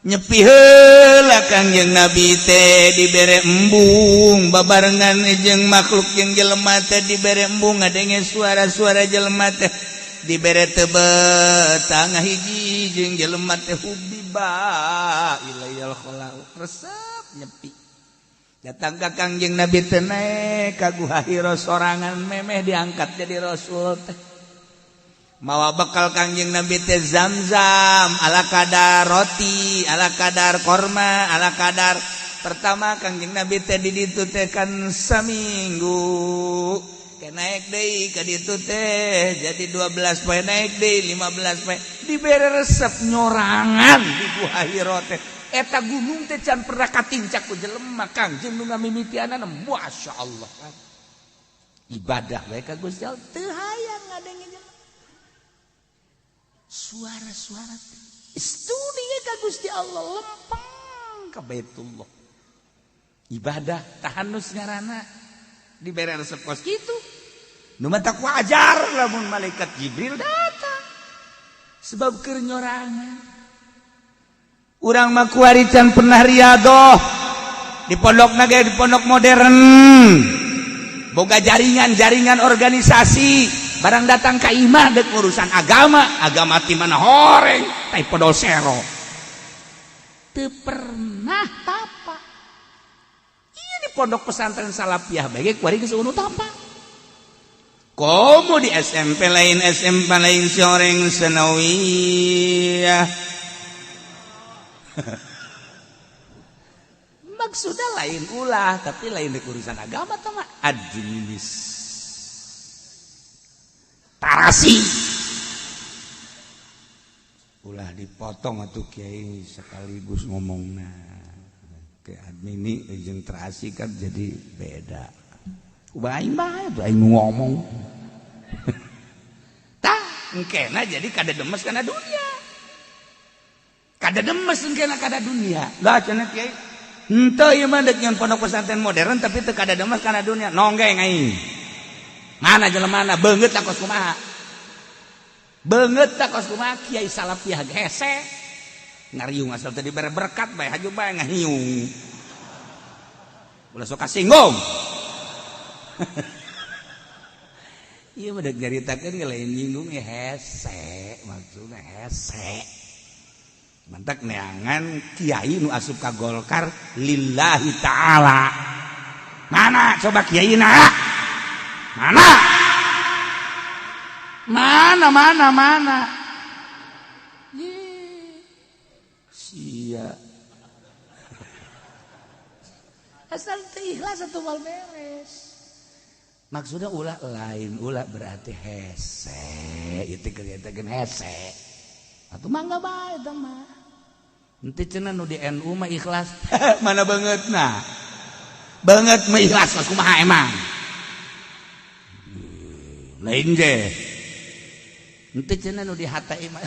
Nyepi heula Kangjeng Nabi teh dibere embung babarengan jeung makhluk jeung jelema teh dibere embung ngadenge suara-suara jelema teh dibere tebet tangah hiji jeung jelema teh hubiba ilayal khala resep nyepi datang ka Kangjeng Nabi teh naek ka Guha Hira sorangan memeh diangkat jadi rasul teh mawa bekal Kangjeng Nabi teh Zamzam ala kadar roti ala kadar korma ala kadar pertama Kangjeng Nabi teh di ditu teh kan saminggu naik deui ka ditu teh jadi 12 poe naik deui 15 poe dibere resep nyorangan di Guha Hira teh eta gunung teh can pernah katincak ku jelema Kangjeng nu ngamimitianana masyaallah ibadah bae ka Gusti Allah teu hayang ngadenge jelema suara-suara studi ka Gusti Allah lempeng ka Baitullah ibadah tahanus ngaranna dibere resep kos kitu nu mah tak wajar lamun malaikat Jibril datang sebab keur nyorangan urang mah kuari can pernah riadoh di pondokna ge di pondok modern boga jaringan organisasi barang datang ka imah deuk urusan agama ti mana horeng tai podol sero teu pernah tapa ieu di pondok pesantren Salafiyah bae kuari geus unu tapa komo di SMP lain soreng senawiyah maksudnya lain ulah tapi lain di urusan agama tama administrasi ulah dipotong atuh kiai sekaligus ngomongna ke admini jeung terasi kan jadi beda aing bae aing ngomong tah engkena jadi kada demes kana dunia kada demes engkena kada dunia lah cenah kiai henteu ieu mah deuk nyeun pondok pesantren modern tapi teu kada demes kana dunia nonggeng aing mana jelemana beungeut tak kos kumaha Kiai Salafiyah hese ngariung asal tadi dibere berkat bae haju bae ngahiung ulah sok kasinggung iya mah deuk nyaritakeun lain nyinggung hese maksudna hese mantak neangan kiai nu asup ka Golkar lillahi ta'ala mana coba kiaina mana sia asal teu ikhlas atuh mal beres Maksudnya ulah lain, ulah berarti hese, itu kelihatan hese. Atau mangga bae eta mah. Henteu cenah nu di NU mah ikhlas. Mana bangetna? Banget mah ikhlas mah kumaha emang? Lain ge. Henteu cenah nu di HTI mah.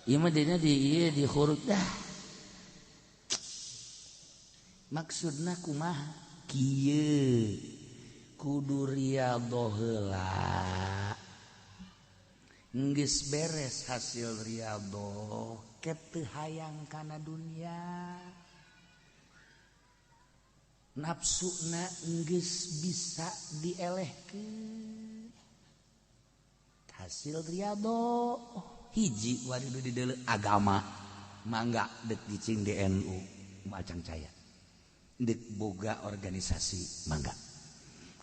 Ieu mah di huruf dah. Maksudna kumaha? Kieu kudu riyadhah heula. Geus beres hasil riyadhah keteu hayang kana dunya. Nafsuna geus bisa dielehkeun. Hasil riyadhah hiji waridu di deuleu agama mangga deuk dicing di NU macang caya. Ndek boga organisasi mangga,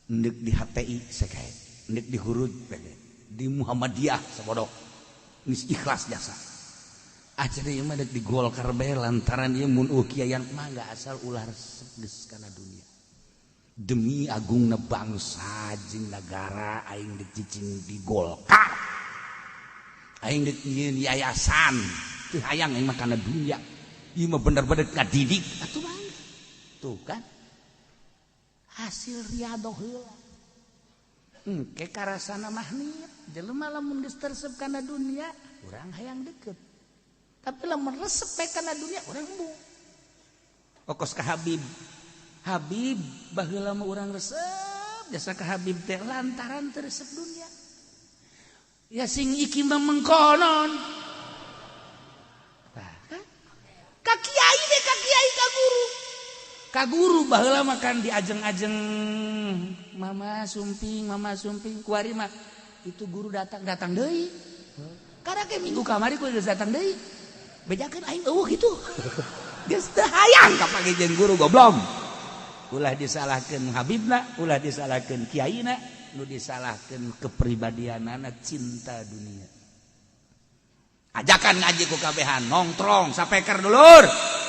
ndek di HTI sekae, ndek di Hurud pede, di Muhammadiyah sabodok, geus ikhlas jasa. Acara ieu mah dek di Golkar bae lantaran ieu mun kiayan mangga asal ulah resep geus kana dunia. Demi agungna bangsa jeung nagara aing dek cicing di Golkar. Aing dek nyieun yayasan, teu hayang aing mah kana dunia. Ieu mah bener-bener ngadidik atuh mah. Tuh kan hasil riyadhah heula engke karasana mahnit jelema lamun geus tersep kana dunia urang hayang deukeut tapi lamun resep bae kana dunia urang embung okos ka Habib baheula mah urang resep jasa ka Habib teh lantaran teu resep dunia ya sing iki mah mengkonon ka kiai deh ka kiai ka guru baheula makan di ajeng-ajeng mama sumping kuari mah itu guru datang deui karena ke minggu kamari ku geus datang deui bejakeun aing eueuh kitu geus teu hayang kapake jeung guru goblok ulah disalahkeun habibna ulah disalahkeun kiaina nu disalahkeun kepribadianana cinta dunia ajakan ngaji ku kabehan nongkrong sapeker dulur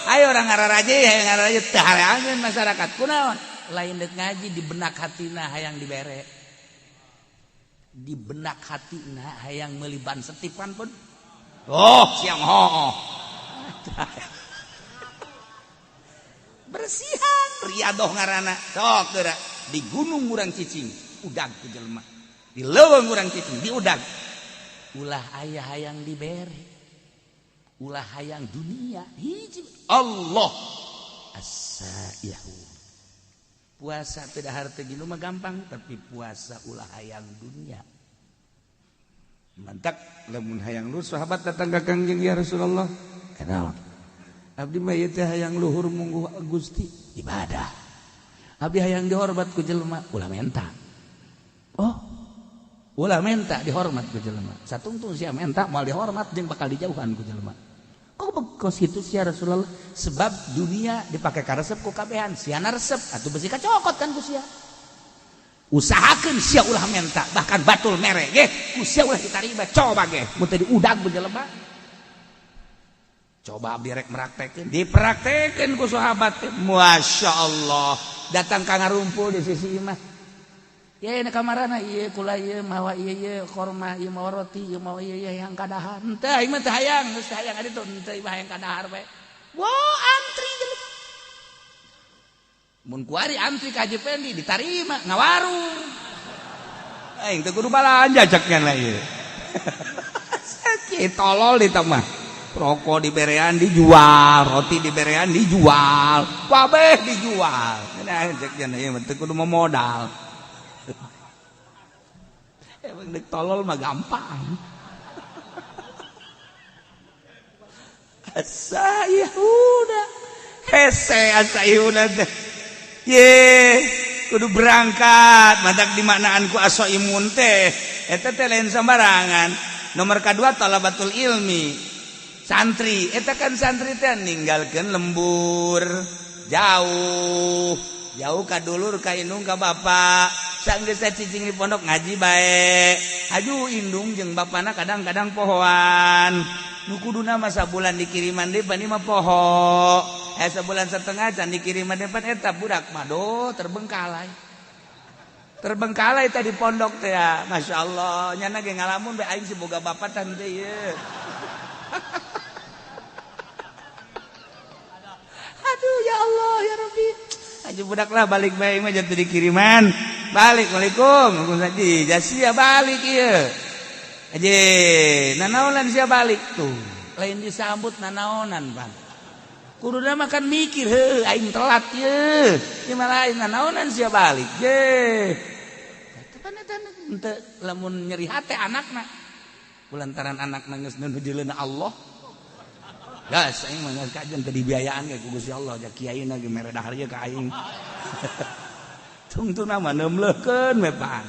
ayo orang ngararaje teu hareangeun masyarakat kunaon lain deuk ngaji di benak hatina hayang dibere di benak hatina hayang meuli ban setipan pun siang hooh bersihan riyadhah ngaranna sok geura di gunung urang cicing udag ku jelema di leuweung urang cicing di udag ulah aya hayang dibere ulah hayang dunia hiji Allah as-saihu puasa teu dahar teu gilu mah gampang tapi puasa ulah hayang dunia mantak lamun hayang luhur sahabat datang ka Kangjeng ya Rasulullah kenaon abdi mah ieu teh hayang luhur mungguh Gusti ibadah abdi hayang dihormat ku jelema ulah menta ulah menta dihormat ku jelema satungtung sia menta moal dihormat jeung bakal dijauhan ku jelema kok kitu sia Rasulullah sebab dunia dipake karesep ku kabehan siana resep atuh besi kacokot kan ku sia usahakeun sia ulah menta bahkan batul mere ge ku sia ulah ditarima coba ge mun teh diudag ku jelema coba abdi rek meraktekeun dipraktekeun ku sahabat masyaallah datang ka ngarumpul di sisi imah ya ini kamarana iya kula iya mawa iya korma iya mawa roti iya mawa iya yang kadahar henteu aing mah teu hayang geus hayang adi tuh henteu mah hayang kadahar bae antri jelema mun kuari antri ka Haji Pendi ditarima ngawarung aing teu kudu balanja ceknya lah ieu sakit tolol di mah rokok diberean dijual roti diberean dijual kabeh dijual nah ceknya ieu mah teu kudu modal emang dek tolol mah gampang asayuna hese asayuna teh ye kudu berangkat madak dimaknaan ku asaimun teh eta teh lain sembarangan nomor kadua talabatul ilmi santri eta kan santri teh ninggalkeun lembur jauh ka dulur ka indung ka bapak sanggeus cicing di pondok ngaji bae aju indung jeung bapana kadang-kadang pohoan nu kuduna mah sabulan dikiriman deui bani mah poho sebulan setengah can dikirim depan eta budak mado terbengkalai tadi pondok teh ya. Masya Allah nyana ge ngalamun be aing si boga bapatan teh ye. Aduh ya Allah ya Rabbi. Aja budak lah balik bae mah jatuh dikiriman. Balik Waalaikum. Saji jasia balik ieu. Aja nanaonan sia balik tuh. Lain disambut nanaonan, Bang. Kuduna makan mikir heuh aing telat ye. Ieu mah lain nanaonan sia balik. Ye. Teu panetan henteu lamun nyeri hate anakna. Kulantaran anakna geus nuju leuna Allah. Gas aing mah geus kajen teu dibiayaan ge ku Gusti Allah ja kiaina ge mere dahar ieu ka aing. Tungtuna mah neumleukeun we Pak.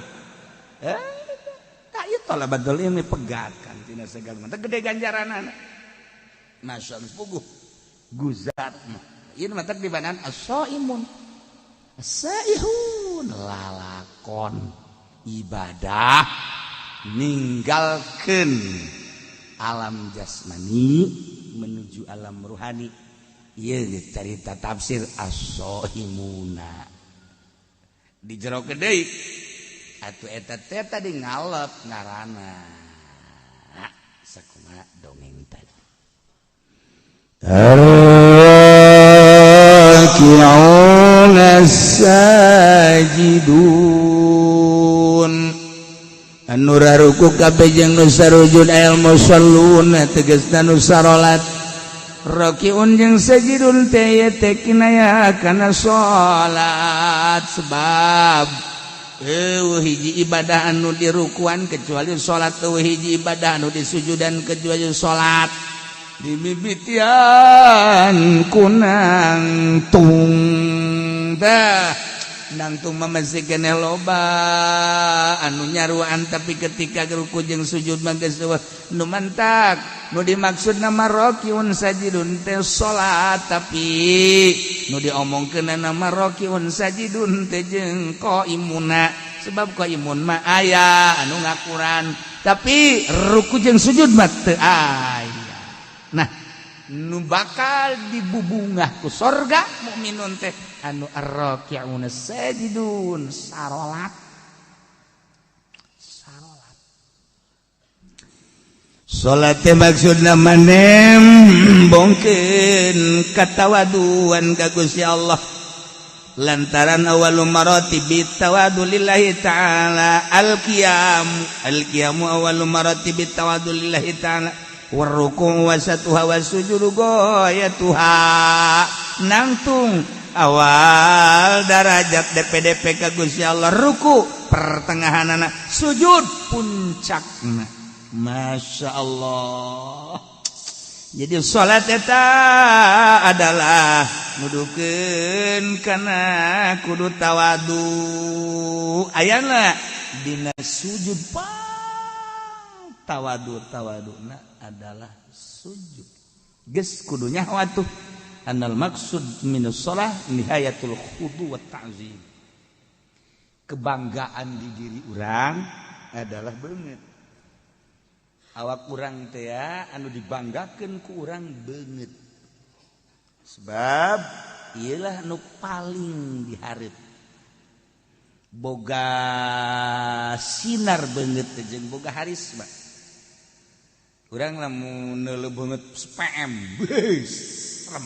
Ta ieu tola badol ieu pegatkan tina segala mah teu gede ganjaranana. Masya Allah puguh guzat mah. Ieu mah teh dibandang as-shaimun. As-saihun lalakon ibadah ninggalkeun alam jasmani menuju alam ruhani. Ieu cerita tafsir as-shaimuna. Dijerokeun deui atuh eta teh tadi ngalep ngaranna. Sakumaha dongeng tadi. Raki'una sajidun anu raruku kabeh jeung nu sarujud al musallun tegasna nu sarolat. Raki'un jeung sajidun teh teh kinaya kana salat sebab hiji ibadah anu dirukuan kecuali salat hiji ibadah anu disujudan kecuali salat. Dimimitian kunang tung dah nangtung masih keneh loba anu nyaruan tapi ketika ruku jeung sujud mah geus nu mantak nu dimaksud nama rakiun sajidun teh salat tapi nu diomongkeun nama rakiun sajidun teh jeung qaimuna sebab qaimun mah aya anu ngakuran tapi ruku jeung sujud mah teu aya. Nah, nu bakal dibubungah ku sorga mukminun teh anu ar-raki'una sajidun sarolat. Salat teh maksudna manembongkeun katawaduan ka Gusti Allah lantaran awalul maratibi tawadu lillahi ta'ala al-qiyam awalul maratibi tawadu lillahi ta'ala warruku wasatuha wasujudu goyatuha nangtung awal darajat DPDP ka Gusti Allah ruku pertengahanana sujud puncakna. Masya Allah. Jadi salat eta adalah nudukeun kana kudu tawadu ayana dina sujud tawaduna adalah sujud geus kudunya watuh annal maksud minus shalah nihayatul khudu wa ta'zim. Kebanggaan di diri urang adalah beungeut awak urang teh ya anu dibanggakeun ku urang beungeut sebab iyalah nu paling dihareup boga sinar beungeut jeung boga harisma. Urang lamun neuleuh beungeut SPM beus serem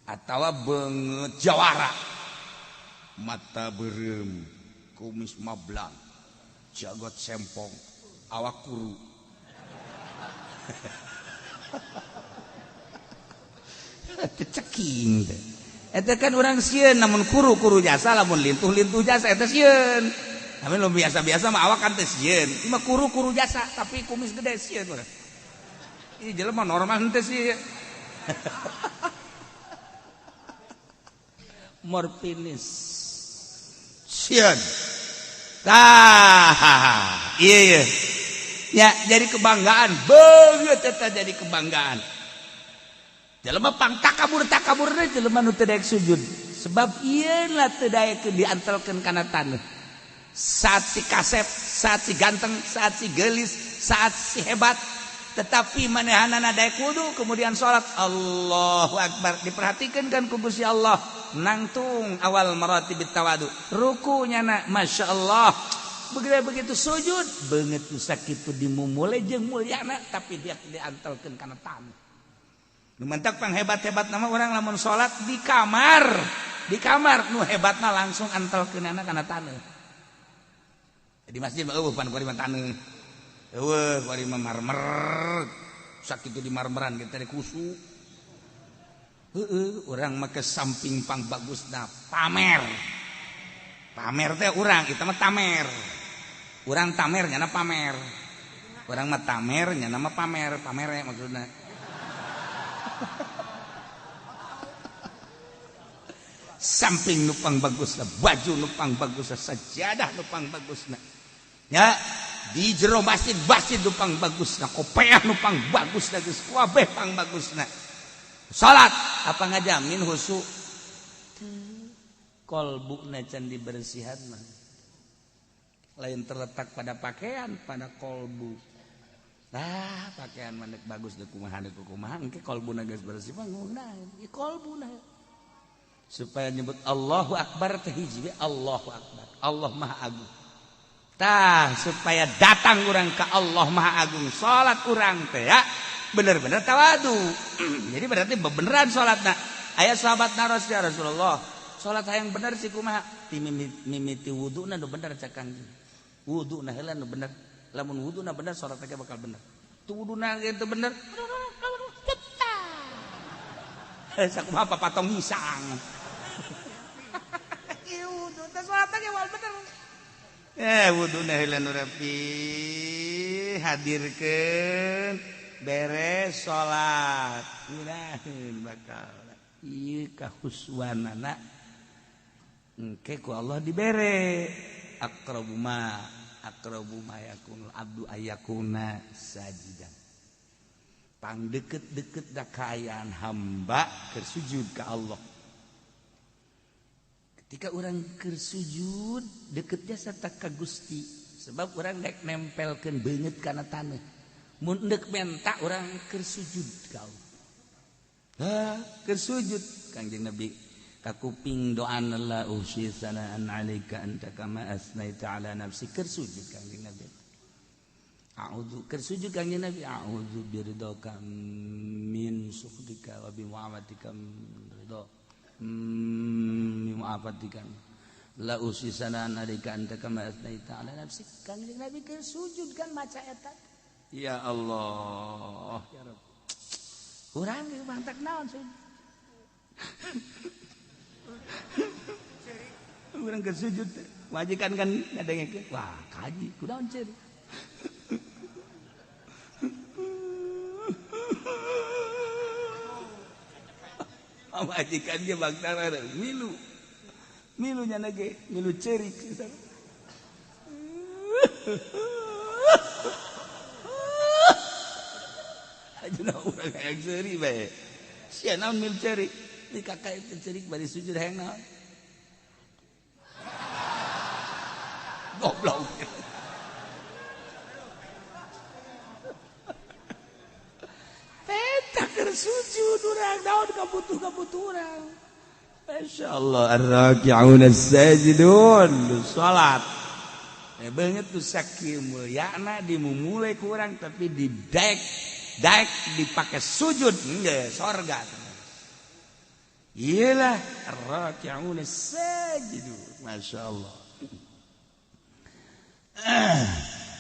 atawa beungeut jawara mata beureum kumis mablang jagot sempong awak kuru keceking teh eta kan urang sieun namun kuru jasa lamun lintuh jasa eta sieun. Tapi lo biasa-biasa mah awak kan teh sieun. Ieu mah kuru jasa tapi kumis gede sieun urang. Ieu jelema normal henteu sieun. Morpinis. Sieun. Tah. Iya. Ya, jadi kebanggaan beungeut eta jadi kebanggaan. Jelema pang takabur jelema nu teu daek sujud. Sebab ieu lah teu daek diantelkeun kana taneuh. Saat si kasep, saat si ganteng, saat si gelis, saat si hebat tetapi manehanana daek wudu kemudian salat Allahu akbar diperhatikan kan ku Gusti Allah nangtung awal maratibit tawadu rukunya na masyaallah begitu sujud beungeut sakitu dimumule jeung mulyana tapi dia diantelkeun kana tanah nu mentak panghebat-hebat nama urang lamun salat di kamar nu hebatna langsung antelkeunana kana tanah di masjid mah eueuh pan kuari mah taneuh eueuh kuari mah marmer sakitu di marmeran kita teh kusu urang mah ke samping pang bagusna pamer teh urang kita mah tamer urang tamer nyana pamer urang mah tamer nyana mah pamer maksudna samping nupang bagusna baju nupang bagusna sajadah nupang bagusna ya di jero masjid nupang bagusna kopeah nupang bagusna geus kabeh pang bagusna salat apa ngajamin husu kolbuna can dibersihan mah lain terletak pada pakaian pada kolbu pakaian mana bagus deh kumaha engke kolbuna geus bersih mah ngunaheun ieu kolbuna supaya nyebut Allahu akbar teh hiji Allahu akbar Allah maha agung supaya datang urang ka Allah maha agung salat urang teh ya bener-bener tawadu jadi berarti beneran salatna aya sahabatna Rasulullah salat hayang bener sih kumaha ti mimiti wuduna nu bener cak Kangjeng wuduna heula nu bener lamun wuduna bener salat teh bakal bener tu wuduna teu bener sakumaha papatong hisang ieu wudu teh salat teh wal bener wuduna heula nu rapi hadirkeun beres salat ngiraheun bakal ieu kahuswanana engke ku Allah dibere aqrabu ma yakunul abdu ayakuna sajidan pang deket-deket da kaayaan hamba keur sujud ka Allah ketika urang keur sujud deketnya sarta ka Gusti sebab urang dek nempelkeun beungeut kana taneuh mun deuk menta urang keur sujud ka Allah keur sujud Kangjeng Nabi kakuping doana la usi sanaan alaika anta kama asnaita ala nafsi keur sujud Kangjeng Nabi a'udzu keur sujud Kangjeng Nabi a'udzu biridaka min sukhdika wa bi mu'amatika ridha min mu'afatika la usi sanaan alaika anta kama asnaita ala nafsi Kangjeng Nabi keur sujud kan maca eta ya Allah ya Rabb urang ge mantak naon sih urang keur sujud majikan kan ngadengekeun wah kaji kunaon ceurik majikan ge bagdara milu nya ge milu ceurik ajeuna urang hayang seuri bae sia naon milu ceurik di kakak itu cerik bari sujud hayang naon goblok eta keur sujud urang naon kabutuh urang masyaallah ar-raki'un as-sajidun salat beungeut tu sakieu mulyana dimumule ku urang tapi daek dipake sujud geus sorga iyalah ar-raki'un as-sajidun masyaallah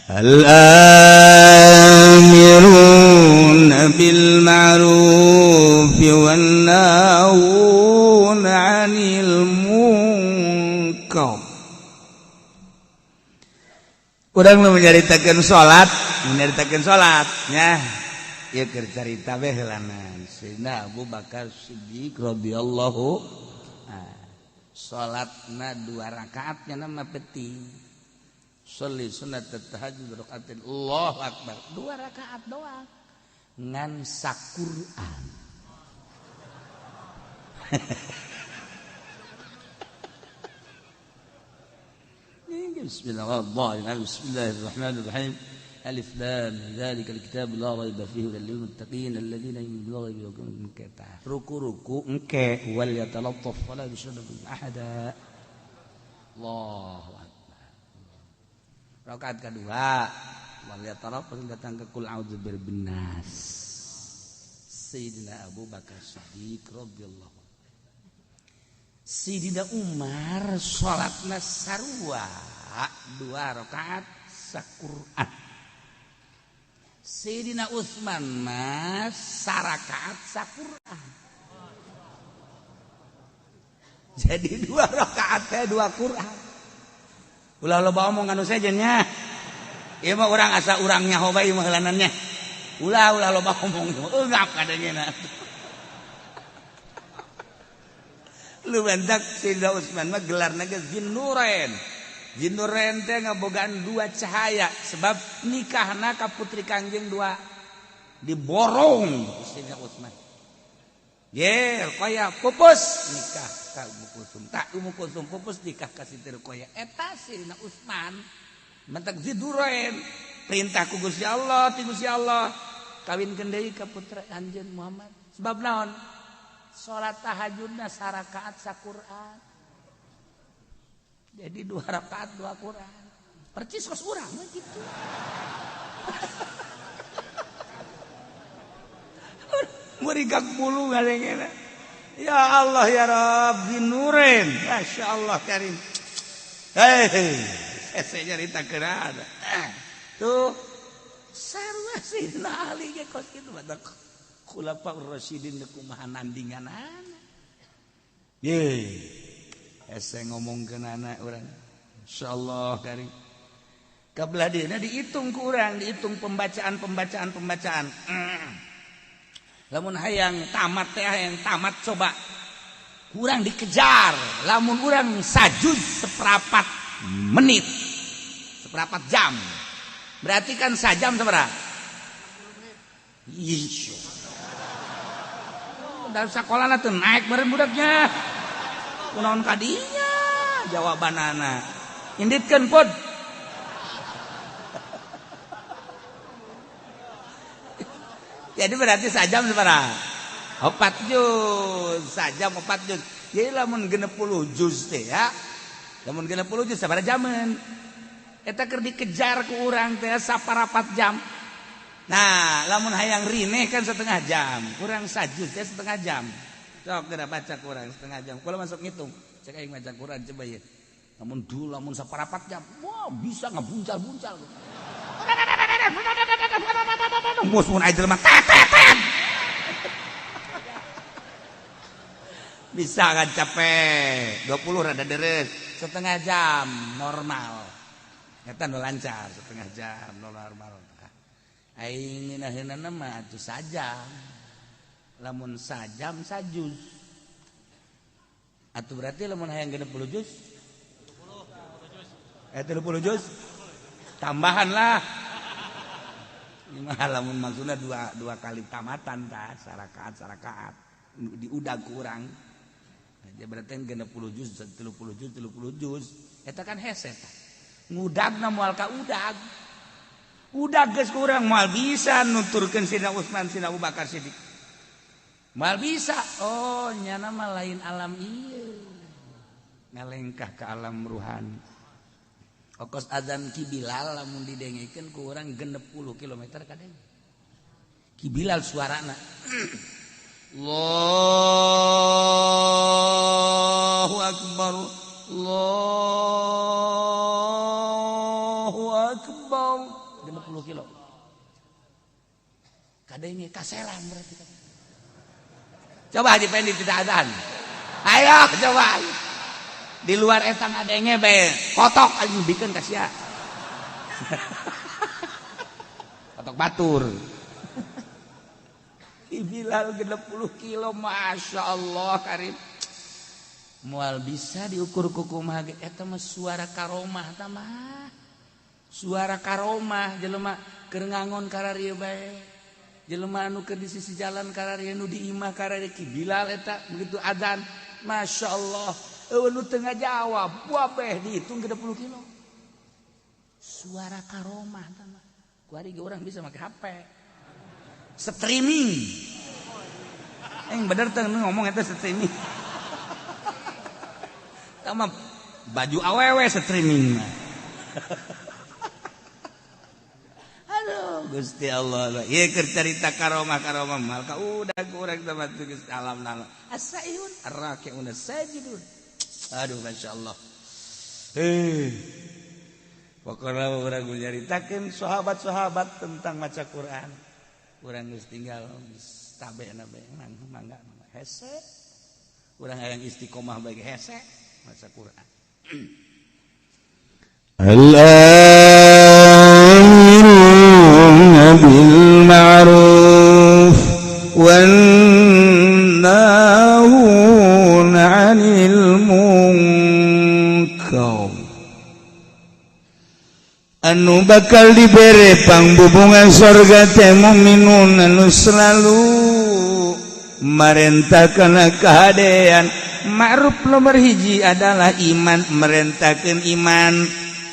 al-amiruna bil ma'ruf wan nahuna 'anil munkar urang nu nyaritakeun salat nya ieu keur carita bae heulanan Sayyidina Abu Bakar Siddiq radhiyallahu salatna 2 rakaat nya mah penting sholli sunat tahajud rakaatin Allahu akbar 2 rakaat doang ngan saquran Bismillahirrahmanirrahim Alif lam dzalikal kitabu la raiba fihi hudal lil muttaqin alladziina yu'minuuna bil ghaibi ruku engke wal yatalattaf wala yushriku ahada. Allahu akbar. Rakaat kedua wal yatalattaf datang ke kul a'udzu birabbin nas. Sayyidina Abu Bakar Siddiq radhiyallahu. Sayyidina Umar salatna sarua 2 rakaat saquran. Sayyidina Utsman mas sarakaat saquran. Jadi 2 rakaat teh 2 Quran. Ulah loba omong anu sajenya. Ieu mah urang asa urang nyaho bae mah heulanannya. Ulah loba omong eungap kadengena. Lu bentak Sayyidina Utsman mah gelarna ge Zinnurain. Zinnurain teh ngabogaan 2 cahaya sebab nikahna ka putri Kangjeng 2 diborong Sayyidina Utsman. Ye, Ruqayyah pupus nikah ka Ummu Kulsum. Tak Ummu Kulsum pupus nikah ka Siti Ruqayyah. Eta Sayyidina Utsman mentak Zinnurain perintah ku Gusti Allah, ti Gusti Allah kawinkeun deui ka putra Anjeun Muhammad. Sebab naon? Salat tahajudna sarakaat saquran. Jadi 2 rakaat 2 Quran. Percis kos urang mah kitu. Murigak bulu ngalengena. Ya Allah ya Rabb dinurin. Masyaallah karim. Hei, saya cerita kerana. Tuh sarua Sayyidina Ali ge kos kitu badak Khulafaur Rasyidin kumaha nandinganana. Ye. Ese ngomongkeun anak urang. Insyaallah karim. Kabelah dina dihitung ku urang, dihitung pembacaan. Lamun hayang tamat teh hayang tamat coba. Urang dikejar, lamun urang sajud seperempat menit. Seperempat jam. Berarti kan sajam sabaraha? Insyaallah. Dan sakolana teu naik meureun budaknya. Kunaon kadinya jawabanana. Inditkeun pod. Jadi berarti sajam sabaraha? 4 juz. Sajam 4 juz. Jadi lamun 60 juz teh ya. Lamun 60 juz sabaraha jaman? Eta keur dikejar ku urang teh saparapat jam. Nah, lamun hayang rineh kan setengah jam. Kurang sajud teh setengah jam. Sok geura baca kurang setengah jam. Kalau masuk ngitung, cek aing maca Quran coba ya. Lamun saparapat jam, wah bisa ngabuncal-buncal. Mus mun aya jelema tetet. Bisa kan capek. 20 rada deres, setengah jam normal. Eta nu lancar setengah jam normal. Aing nginaheunana mah atuh sajam. Lamun sajam sajuz. Atuh berarti lamun hayang 60 juz 30 juz tambahan lah. Mah lamun maksudna dua kali tamatan tah sarakaat diudag kurang. Jadi berarti 60 juz 30 juz eta kan hese tah. Ngudagna moal ka udag. Udag geus kurang moal bisa nuturkeun Sayyidina Utsman Sayyidina Abu Bakar Siddiq. Moal bisa. Oh, nyana mah lain alam ieu. Ngalengkah ke alam ruhani. Okos adzan Ki Bilal lamun didengekeun ku urang 60 km kadeng. Ki Bilal suarana. Allahu akbar. Allahu akbar. 50 kilo. Kadenge kaselan berarti. Coba Haji Pendi tidak adzan. Ayo coba. Di luar eta ngadenge bae kotok anjing bikeun ka sia. Kotok batur. Bilal 60 kilo masyaallah karim. Moal bisa diukur ku kumaha ge eta mah suara karomah tah mah. Suara karomah jelema keur ngangon kararieu bae. Jelema anu keur di sisi jalan kararieu nu di imah kararieu Ki Bilal eta begitu adzan masyaallah. Nu tengah jawab, buah beh dihitung 30 kilo. Suara karomah. kuari ge urang bisa make HP. Streaming. Bener teh ngomong eta streaming. Tama baju awewe streaming mah. Aduh, Gusti Allah. Ieu keur carita karomah mal ka udah urang teh mah geus alam nang. As-saihun ar-raki'un as-sajidun. Aduh masyaallah. Pokoknya orang nyaritakeun sahabat-sahabat tentang maca Quran. Urang geus tinggal tabena bae mangga hese. Urang hayang istiqomah bae hese maca Quran. Al-amiruna bil ma'ruf wan nahuna 'anil munkar. Anu bakal dibere pangbubungan surga teh mukminun anu selalu merentahkeun kahadean. Ma'ruf nomor hiji adalah iman, merentahkeun iman.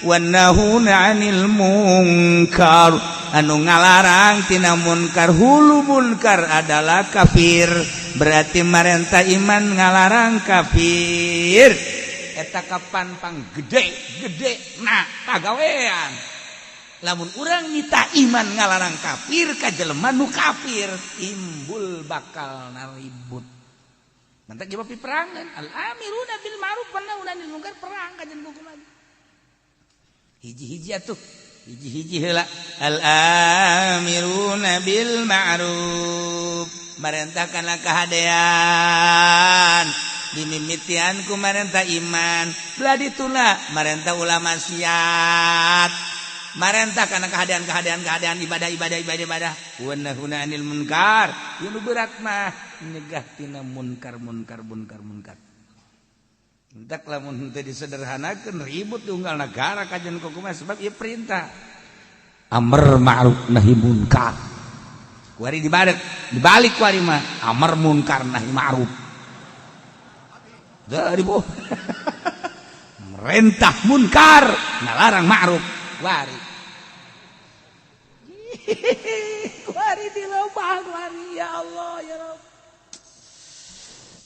Wan nahuna 'anil munkar, anu ngalarang tina munkar. Hulu munkar adalah kafir, berarti merentah iman ngalarang kafir. Eta kapan pang gede nah pagawean. Lamun urang mita iman ngalarang kafir ka jelema nu kafir, timbul bakal naribut. Mantak jawab perangan. Al-amiruna bil ma'ruf wan nahuna 'anil munkar, perang ka jeung kumaha. Hiji-hiji atuh. Hiji-hiji heula. Al-amiruna bil ma'ruf, merentahkanlah kahadean. Dimimitian ku marentah iman, belah dituna marentah ulama maksiat, marentah karena keadaan ibadah. Wa nahuna 'anil munkar, yang berat mah nyegah tina munkar. Entak lamun teu disederhanakeun ribut diunggal negara kajian kumaha sebab ieu perintah amr ma'ruf nahi munkar. Kuari dibalik kuari mah amr munkar nahi ma'ruf. Dari boh, merentah munkar, ngalarang ma'ruf, wari. Wari dilobah, wari ya Allah ya Rabb.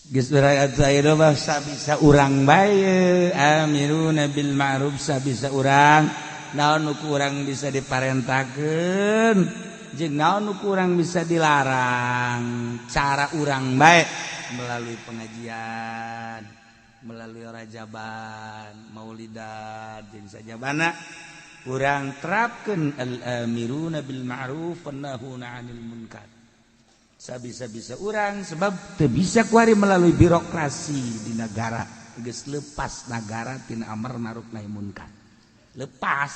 Geus urang atuh mah sabisa urang bae, amiruna bil ma'ruf sabisa urang, naon nu urang bisa diparentakeun, jeung naon nu urang bisa dilarang. Cara urang bae melalui pengajian, melalui rajaban, maulidan, jeung sajabana urang terapkeun al-amiruna bil ma'ruf wan nahuna 'anil munkar. Sabisa-bisa urang sebab teu bisa kuari melalui birokrasi di negara, geus leupas negara tina amar ma'ruf nahi munkar. Lepas.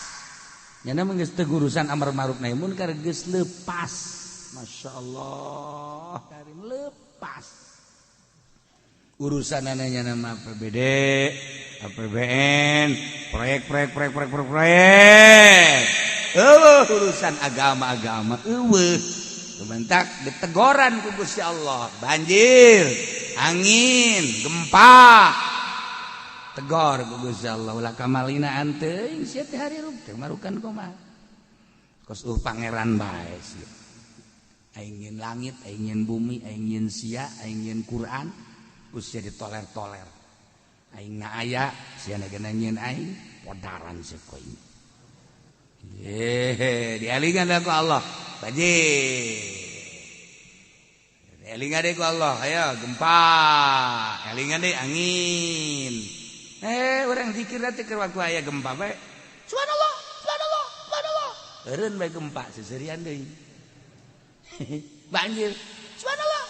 Nya mah geus teu urusan amar ma'ruf nahi munkar, geus leupas. Masyaallah, karim lepas. Urusan ananya nama APBD, APBN, proyek. Urusan agama. Bentak ditegoran ku Gusti Allah, banjir, angin, gempa. Tegor ku Gusti Allah, ulah kamalina anteuing sia teh hari rub teh marukan kumaha. Kos pangeran bae sia. Aingin langit, aingin bumi, aingin sia, aingin Quran. Usia ditoler-toler. Aing aya, sia nagana nyeun aing, podaran sia ku aing. Dialingan ku Allah. Banjir. Dialingan deui ku Allah, ayo gempa. Elingan deui angin. Urang zikir teh keur waktu aya gempa bae. Subhanallah. Eureun bae gempa seserian deui. Banjir. Subhanallah.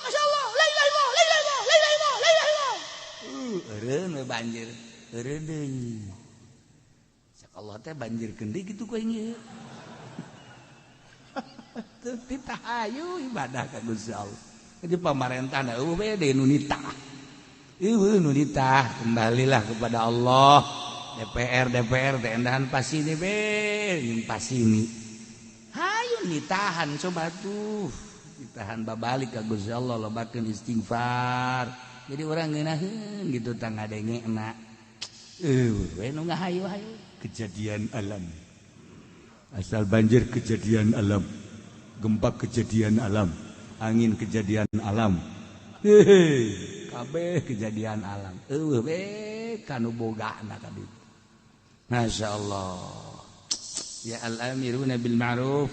Masyaallah. La ilaha illallah. Eureun we banjir. Eureun deui. Sak Allah teh banjirkeun deui kitu ku aing ieu. Teu ditahayu ibadah ka Gusti Allah. Jadi pamarentahna eueuh bae deui nu nitah. Eueuh nu nitah, kembalilah kepada Allah. DPR teh endahan pasini be, nyung pasini. Hayu nitahan coba tuh. Ditahan babalik ka Gusti Allah, lobakeun istighfar. Jadi orang ngeunaheun gitu tang ngadengena. We nu ngahayu-hayu kejadian alam. Asal banjir kejadian alam, gempa kejadian alam, angin kejadian alam. Hehe, kabeh kejadian alam. Kanu bogana ka ditu. Masyaallah. Ya al-amiruna bil ma'ruf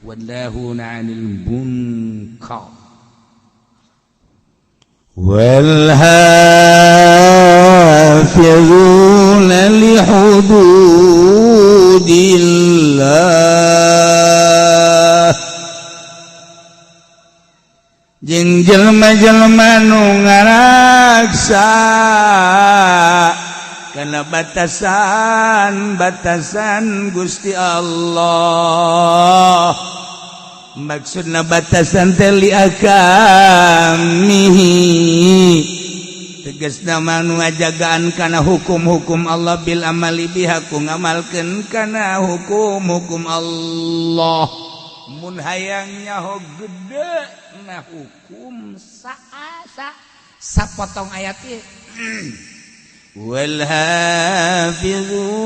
wannahuna 'anil munkar. Wal hafizuna li hududillah. Jeung jelema-jelema nu ngaraksa kana batasan Gusti Allah. Maksudna batasan teh li akamihi, tegasna manu ngajagaan kana hukum-hukum Allah bil amali biha ku ngamalkeun kana hukum-hukum Allah. Mun hayang nyaho gede na hukum sapotong ayat ieu. Wal hafizuna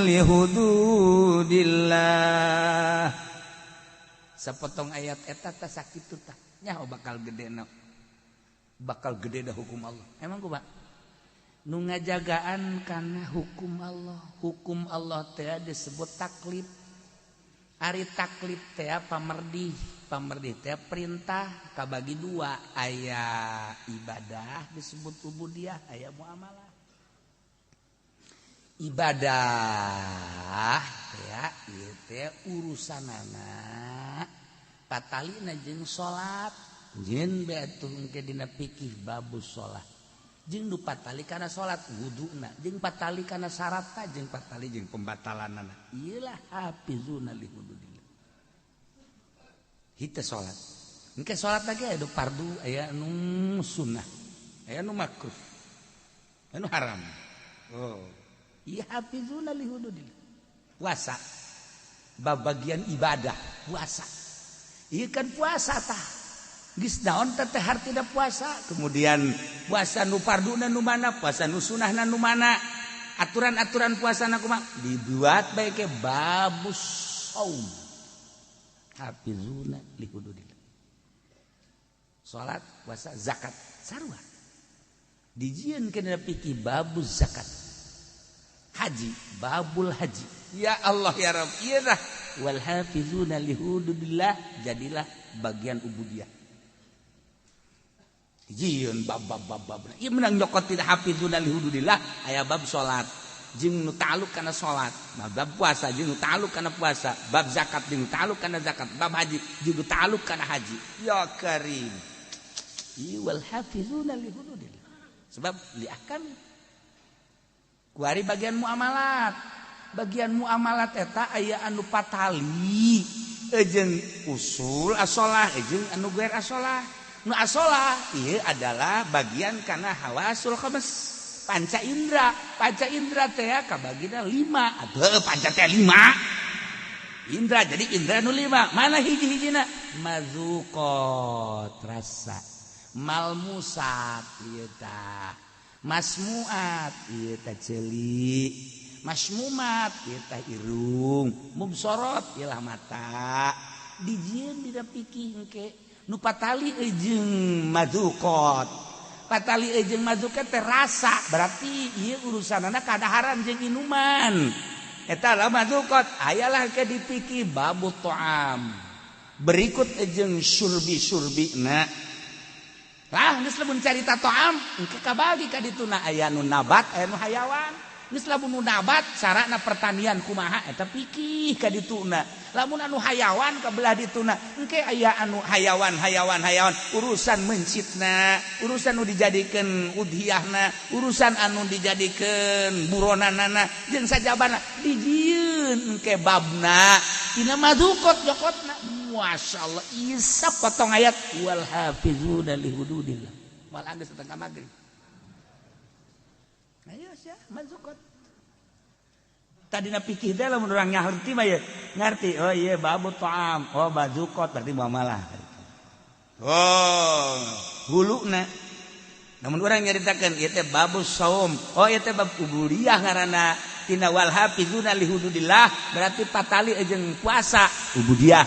li hududillah. Sapotong ayat eta teh sakitu tah nyaho bakal gedena, bakal gede dah hukum Allah. Emang kumaha? Nu ngajagaan kana hukum Allah. Hukum Allah teh disebut taklif. Ari taklif teh pamerdih. Pamerdih teh perintah kabagi dua, aya ibadah disebut ubudiyah, aya muamalah. Ibadah ya ieu teh urusanana patalina jeung salat. Jeung beatuh engke dina fikih babus salat. Jeung nu patali kana salat wuduna, jeung patali kana syaratna, jeung patali jeung pembatalanana. Ieulah hafizuna li hududillah. Hita salat. Engke salat lagi aya fardu, aya nu sunnah, aya nu makruh, anu haram. Oh. Ieu hafizuna li hududillah. Puasa. Babagian ibadah, puasa. Ieu kan puasa tah. Geus naon teh hartina puasa? Kemudian puasa nu farduna nu mana, puasa nu sunnahna nu mana? Aturan-aturan puasana kumaha? Dibuat bae ke babus saum. Hafizuna li hududillah. Salat, puasa, zakat, sarua. Dijieun kana fikih babus zakat. Haji, babul haji. Ya Allah ya Rabb, ieu wal hafizuna li hududillah jadilah bagian ubudiyah. Dijieun bab-bab. Ieu menang nyokot tidak hafizuna li hududillah aya bab salat. Jeung nu ta'alluq kana salat, bab puasa jeung nu ta'alluq kana puasa, bab zakat jeung nu ta'alluq kana zakat, bab haji jeung nu ta'alluq kana haji. Ya karim. Wal hafizuna li hududillah. Sebab li ahkam kuari bagian muamalat. Bagian muamalat eta aya anu patali, jeung usul asolah, jeung anu guer asolah. Nu asolah ieu adalah bagian kana hawasul khamis. Panca indra teh kabagina 5. Atuh panca teh 5. Indra jadi indra nu 5. Mana hiji-hijina? Mazuqat rasa. Malmusat ieu tah. Masmuat ieu tah ceuli. Masmumat ieu tah irung. Mubsorot ieu mata. Dijieun dina fikih engke nu patali jeung mazuqat. Patali jeung mazukat teh rasa, berarti ieu urusanana kadaharan jeung inuman. Eta lah mazukat, ayalah ke dipikir babut ta'am. Berikut jeung surbi-surbina. Lah geus lamun carita ta'am, engke kabagi ka dituna aya nu nabat, aya nu hayawan. Geus lamun nu nabat sarana pertanian kumaha eta pikih ka dituna. Lamun anu hayawan kabelah dituna engke aya anu hayawan urusan mencitna, urusan nu dijadikeun udhiyahna, urusan anu dijadikeun buronanana jeung sajabana dijieun engke babna tina madukot jokotna. Masyaallah isa potong ayat wal hafizuna li hududillah. Mal geus setengah magrib. Ayo sia madukot. Tadina pikir teh lamun urang ngarti mah ya ngarti oh iya babu ta'am oh bazukot berarti muamalah. Oh huluna namun urang nyaritakeun ieu teh babu saum oh ieu teh bab ubudiyah ngaranna tina wal hafizuna li hududillah berarti patali jeung puasa ubudiyah.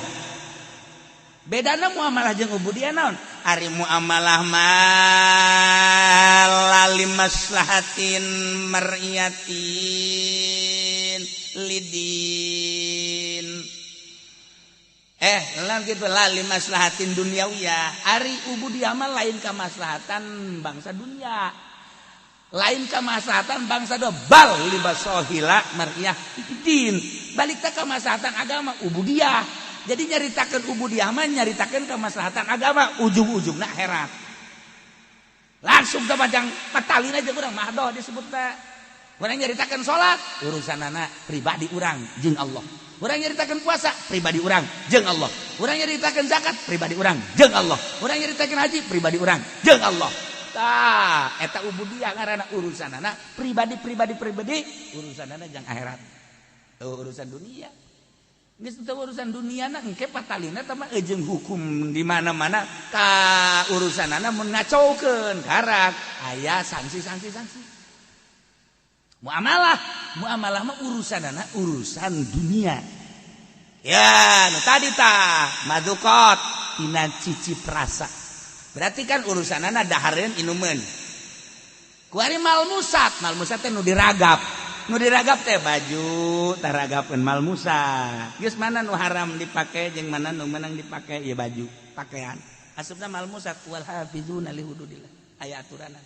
Bedana muamalah jeung ubudiyah naon? Ari muamalah mah limaslahatin mar'iyatin lidin. Lain gitu lah limaslahatin dunyawiyah. Ari ubudiyah mah lain ka maslahatan bangsa dunia. Lain ka maslahatan bangsa do bal libasohila mar'iyah din. Balik ka maslahatan agama ubudiyah. Jadi nyaritakeun ubudiyah mah nyaritakeun kemaslahatan agama, ujung-ujungna akhirat. Langsung ka bajang patalina jeung urang mah doh disebutna. Urang nyaritakeun salat, urusanana pribadi urang jeung Allah. Urang nyaritakeun puasa, pribadi urang jeung Allah. Urang nyaritakeun zakat, pribadi urang jeung Allah. Urang nyaritakeun haji, pribadi urang jeung Allah. Tah, eta ubudiyah ngaranna urusanana pribadi, urusanana jeung akhirat. Urusan dunia. Geus teu urusan duniana engke patalina teh mah jeung hukum di mana-mana ka urusanana mun ngacaukeun karak aya sanksi. Muamalah mah urusanana urusan dunia. Ya, nu tadi tah madzuqat tina cicip rasa. Berarti kan urusanana dahareun inumeun. Kuari malmusat teh nu diragap. Nu diragap teh baju, taragapkeun malmusat. Geus mana nu haram dipake jeung mana nu meunang dipake ya baju, pakaian. Asupna malmusat wal hafizuna li hududillah. Aya aturanna.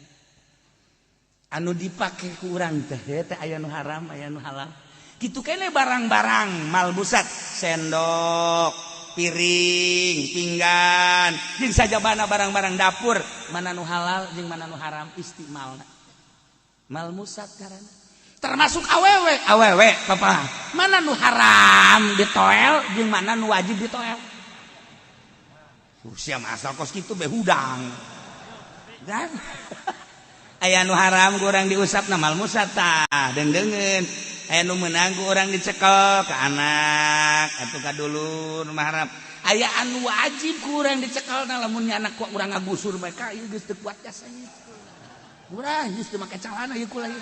Anu dipake ku urang teh aya nu haram, aya nu halal. Kitu keneh barang-barang malmusat, sendok, piring, pinggan, jeung sajabana barang-barang dapur, mana nu halal jeung mana nu haram istimalna. Malmusat karana termasuk awewe papa mana nu haram ditoel jeung mana nu wajib ditoel. Sia asal kos kitu be hudang kan. Aya nu haram ku urang diusapna malmusat tah deungeun. Aya nu meunang ku urang dicekel ka anak atuh ka dulur mah haram. Aya anu wajib ku urang dicekelna lamun anak ku urang ngagusur bae ka ieu geus teu kuat jasanya. Urang geus teu make calana ieu kula ieu.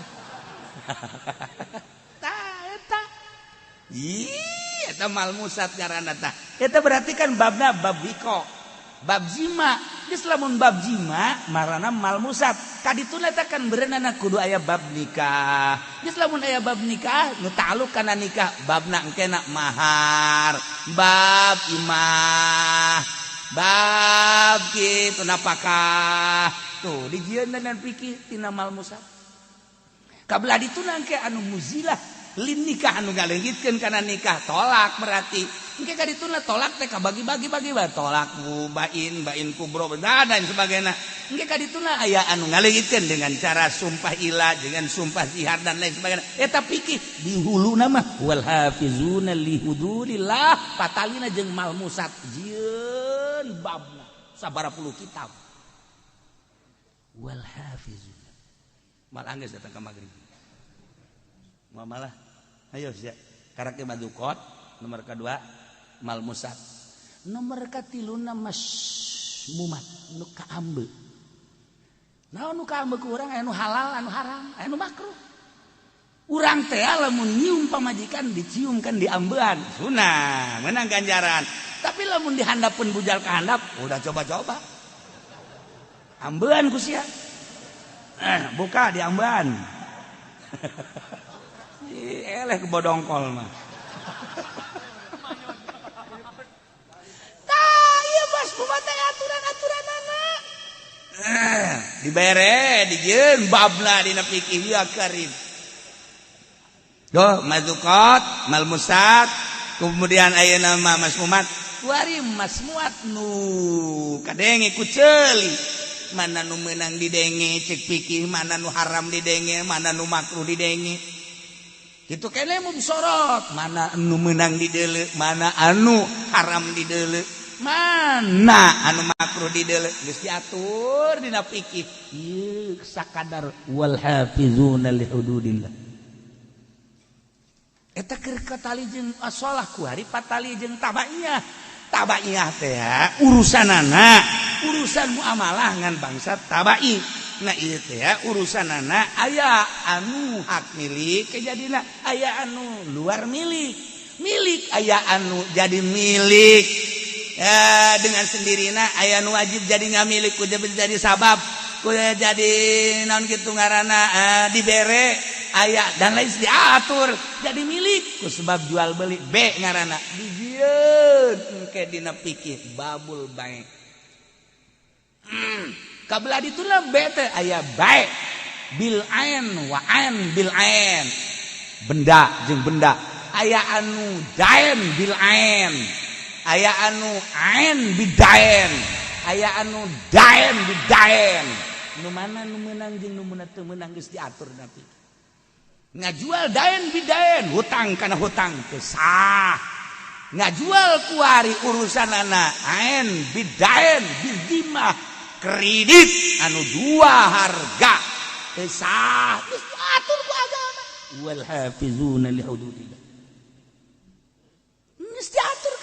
Eta malmusat ngaranna tah. Eta berarti kan babna bab wiko, bab jima. Geus lamun bab jima marana malmusat. Kadituna eta kan beunana kudu aya bab nikah. Geus lamun aya bab nikah nu ta'alluq kana nikah, babna engkena mahar, bab imah, bab kitu napakah. Tuh dijieun dan fikih tina malmusat. Kabelah dituna engke anu muzilah lin nikah anu ngaleungitkeun kana nikah tolak berarti engke ka dituna tolak teh kabagi-bagi bae tolak bain kubro dan sebagainya. Engke ka dituna aya anu ngaleungitkeun dengan cara sumpah ilah dengan sumpah zihar dan lain sebagainya. Eta pikih di huluna mah wal hafizuna li hududillah patalina jeung malmusat jieun babna sabaraha puluh kitab. Wal hafizuna mal anggeus datang ka magrib. Muamalah. Ayo sia. Karake madzuqat, nomor kedua malmusat. Nomor katiluna masmumat, nu kaambe. Naon nu kaambe ku urang aya nu halal, anu haram, aya nu makruh. Urang teh lamun nyium pamajikan diciumkan di ambean, sunah, meunang ganjaran. Tapi lamun dihandapkeun bujal ka handap, udah coba-coba. Ambean ku sia. Buka di amban. Eleh kebodongkol mah. Tah ieu bos kumaha aturan-aturanana. Dibere dijieun babna dina fikih ya karim. Doh madzuqat, malmusat, kemudian ayeuna mah masmumat. Kuari masmuat nu kadenge ku ceuli. Mana nu menang didenge cek pikih, mana nu haram didenge, mana nu makruh didenge. Kitu keneh mun sorot, mana nu menang dideuleu, mana anu haram dideuleu, mana anu makruh dideuleu. Geus diatur dina fikih. Ieu sakadar wal hafizuna li hududillah. Eta keur katali jeung shalah kuari patali jeung tabaiyah. Tabaiyah teh urusanana urusan muamalah ngan bangsa tabai. Nah itu ya urusan anak aya anu hak milik kejadian aya anu luar milik aya anu jadi milik ya, dengan sendirinya aya anu wajib jadi nggak milik kudu jadi sabab kudu jadi naon gitu ngaranna dibere aya dan lain diatur jadi milik ku sebab jual beli B ngaranna dijieun engke dina fikih babul bae kabelah dituna bete aya baik bil ain wa ain bil ain benda jeung benda aya anu daen bil ain aya anu ain bidaen aya anu daen bidaen nu mana nu meunang jeung nu teu meunang geus diatur nanti ngajual daen bidaen hutang kana hutang teu sah ngajual kuari urusanana ain bidaen bizimah kredit anu dua harga sah geus diatur ku agama wal hafizuna li hududillah geus diatur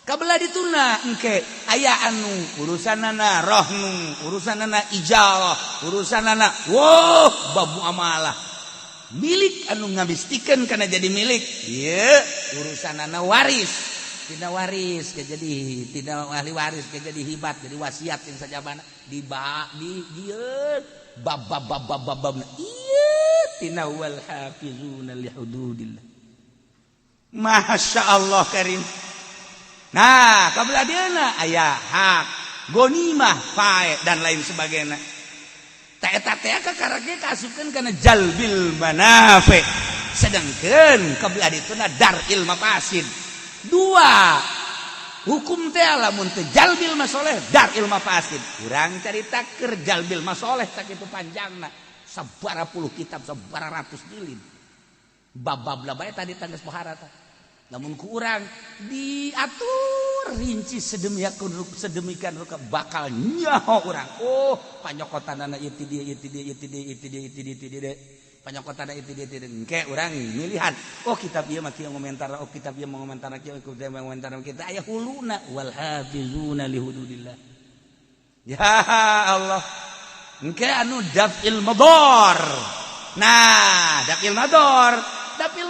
kabelah dituna engke aya anu urusanana rohnu urusanana ijarah urusanana babu amalah milik anu ngabistikeun kana jadi milik ieu urusanana waris tidak waris jadi tidak ahli waris jadi hibat jadi wasiat yang saja mana di bab iya tina wal hafizuna li hududillah masya Allah karim nah kabelah dieuna aya hak gonimah fae dan lain sebagainya ta eta teh kakarage kasupkeun kana jalbil manafi sedangkeun kabelah dituna daril mafasid dua hukum teh lamun teh jalbil masoleh daril mafasid urang carita keur jalbil masoleh sakitu panjangna sabaraha puluh kitab sabaraha ratus jilid bab-bab bae tadi tangges pohara tah lamun ku urang diatur rinci sedemikian rupa bakal nyaho urang panyokotanana ieu ti dia panyokotan itu dia engke urang milihan kitab ieu mah kieu ngomentar kitab ieu ngomentar kieu ngomentar kita aya huluna wal hafizuna li hududillah ya Allah engke anu daf'il madar nah daf'il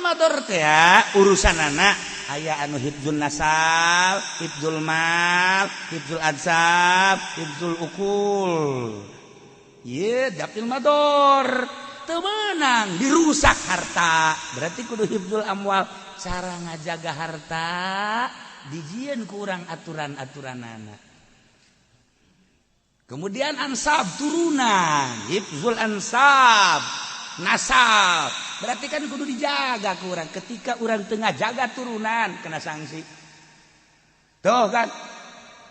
madar teh ya urusanana aya anu hifdzul nasal hifdzul mal hifdzul ansab hifdzul ukul ieu daf'il madar temenang dirusak harta berarti kudu hifdzul amwal cara ngajaga harta dijieun kurang aturan-aturanana kemudian ansab turunan hifdzul ansab nasab berarti kan kudu dijaga kurang ketika urang tengah jaga turunan kena sanksi tuh kan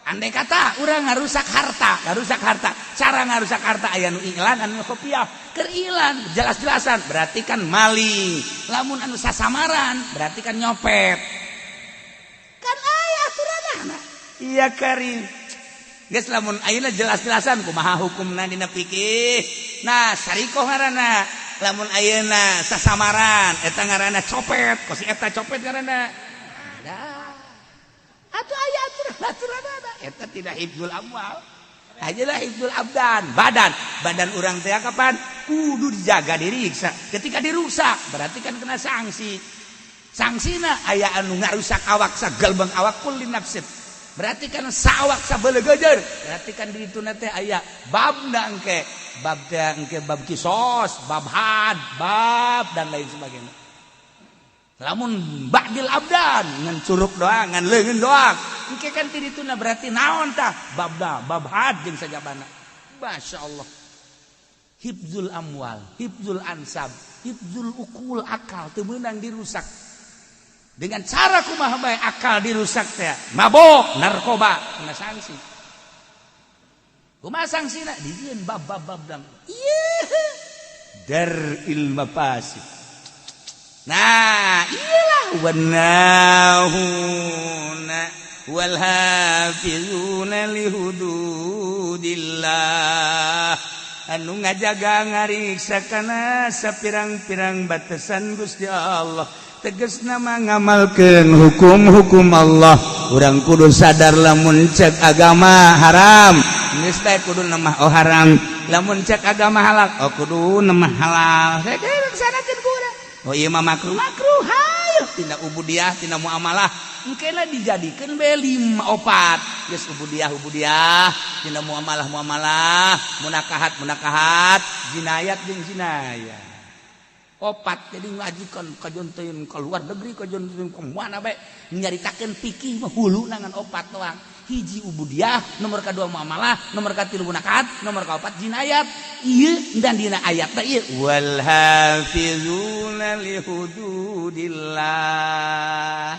andai kata urang ngarusak harta cara ngarusak harta aya nu iklan anu kopiah keur iklan jelas-jelasan berarti kan maling lamun anu sasamaran berarti kan nyopet kan aya aturanana iya karim geus lamun ayeuna jelas-jelasan kumaha hukumna dina fikih nah sarikoh ngaranna lamun ayeuna sasamaran eta ngaranna copet kosi eta copet ngaranna atuh aya aturan-aturanana eta tidak hifdzul amwal ajalah hifdzul abdan badan urang teh kapan kudu dijaga diriksa ketika dirusak berarti kan kena sangsina aya anu ngarusak awak sagalbang awak kulli nafsin berarti kan sawak sabeuleugeujeun berarti kan di dituna teh aya babna engke bab teh engke bab kisos bab had bab dan lain sebagainya lamun ba'dil abdan ngan curug doang ngan leungeun doang engke kan ti dituna berarti naon tah babda bab had jeung sajabana masyaallah hifdzul amwal hifdzul ansab hifdzul ukul akal teu meunang dirusak dengan cara kumaha bae akal dirusak teh mabok narkoba kena sanksi kumaha sangsina dijieun bab-bab dang ieu daril mafasid nah iyalah wanahuna wal hafizuna li hududillah anu ngajaga ngariksa kana sapirang-pirang batasan Gusti Allah teges nama ngamalkeun hukum-hukum Allah urang kudu sadar lamun cek agama haram geus teh kudu nama haram lamun cek agama halal kudu nama halal sanakeun ku urang ieu mah makruh hayu tina ubudiyah tina muamalah engkena dijadikeun bae 5 4 geus ubudiyah tina muamalah munakahat jinayat jeung jinayat 4 jadi ngajikan kajonteun ka luar negeri kajonteun ka mana bae nyaritakeun fikih mah hulu nangan 4 doang hiji ubudiyah nomor kedua muamalah nomor katilu munakahat nomor kaopat jinayat ieu dan dina ayat teh ieu wal hafizuna li hududillah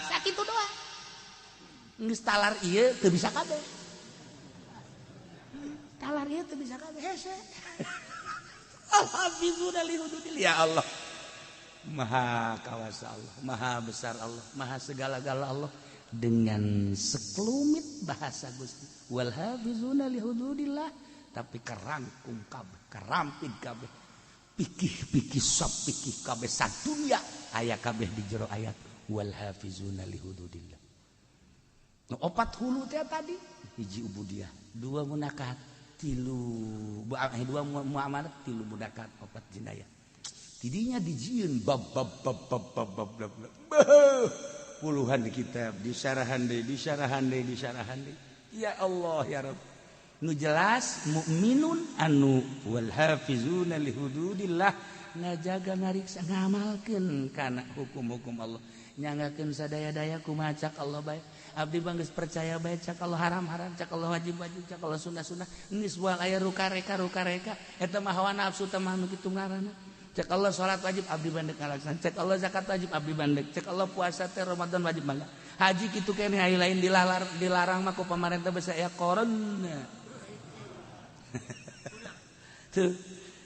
sakitu doang geus talar ieu teu bisa kabeh hese al hafizuna li hududillah ya Allah Maha kawasa Allah, maha besar Allah, maha segala-gala Allah dengan sekelumit bahasa Gusti. Wal hafizuna li hududillah tapi kerangkum kabeh, kerampid kabeh. Pikih-pikih sab pikih kabeh sadunya aya kabeh di jero ayat wal hafizuna li hududillah. Nu 4 hulu teh tadi hiji ubudiyah, 2 munakahat, 3 muamalah, 3 munakahat, 4 jinayat. Tidinya dijieun bab puluhan kitab disarahan deui ya Allah ya Rabb nu jelas mukminun anu wal hafizuna li hududillah ngajaga ngariksa ngamalkeun kana hukum-hukum Allah nyangakeun sadaya-daya kumaha cak Allah bae abdi mah geus percaya bae cak Allah haram-haram cak Allah wajib-wajib cak Allah sunah-sunah geus moal aya ruka-reka eta mah hawa nafsu teh mah nu kitu ngaranna cek Allah sholat wajib abdi bandek ngalaksanakeun cek Allah zakat wajib abdi bandek cek Allah puasa teh Ramadan wajib mangga haji kitu keneh aya lain dilarang mah ku pamarentah basa aya corona tuh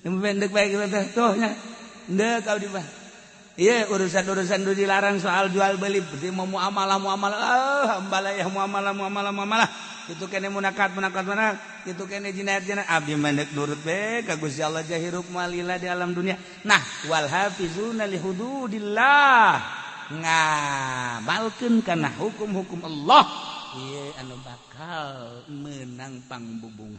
bandek bae kitu teh tuh nya henteu ka abdi mah ieu urusan-urusan nu dilarang soal jual beli berarti mau muamalah hambala ya muamalah itu kene munakat mana itu kene jinayat abdi mandek nurut be ka Gusti Allah jahirup malila di alam dunia nah wal hafizuna li hududillah ngamalkeun kana hukum-hukum Allah ieu anu bakal meunang pangbubung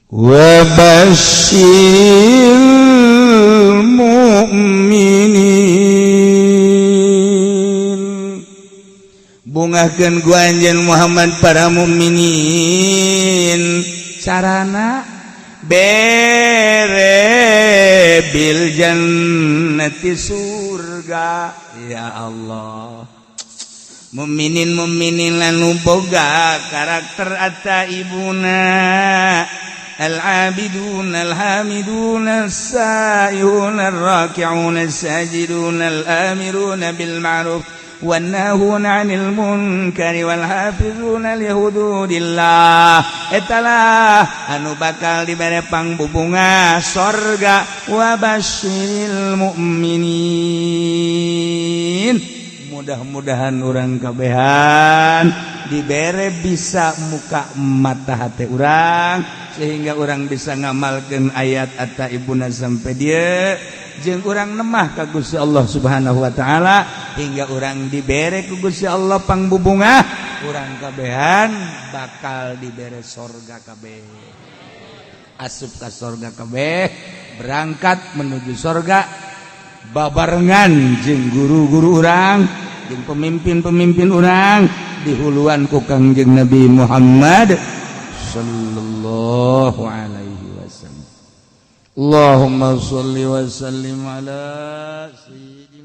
wa basyiril mu'minin bungakeun ku anjeun Muhammad para mukminin sarana bere bil jannati surga ya Allah mukminin lanu boga karakter ataibuna al-abidun al-hamidun as-sa'ihun ar-raki'un as-sajidun al-amirun bil ma'ruf wan-nahun 'anil munkari wal hafizuna li hududillah etalah anu bakal dibere pangbubunga surga wa basyiril mu'minin mudah-mudahan urang kabehan dibere bisa muka mata hati urang sehingga urang bisa ngamalkeun ayat ataibuna sampai dia jeung urang nemah ka Gusti Allah Subhanahu wa taala hingga urang dibere ku Gusti Allah pangbubungah urang kabehan bakal dibere surga kabeh asup ka surga kabeh berangkat menuju surga babarengan jeung guru-guru urang jeung pemimpin-pemimpin urang dihuluan ku Kangjeng Nabi Muhammad sallallahu alaihi wasallam. Allahumma shalli wa sallim ala sayyidina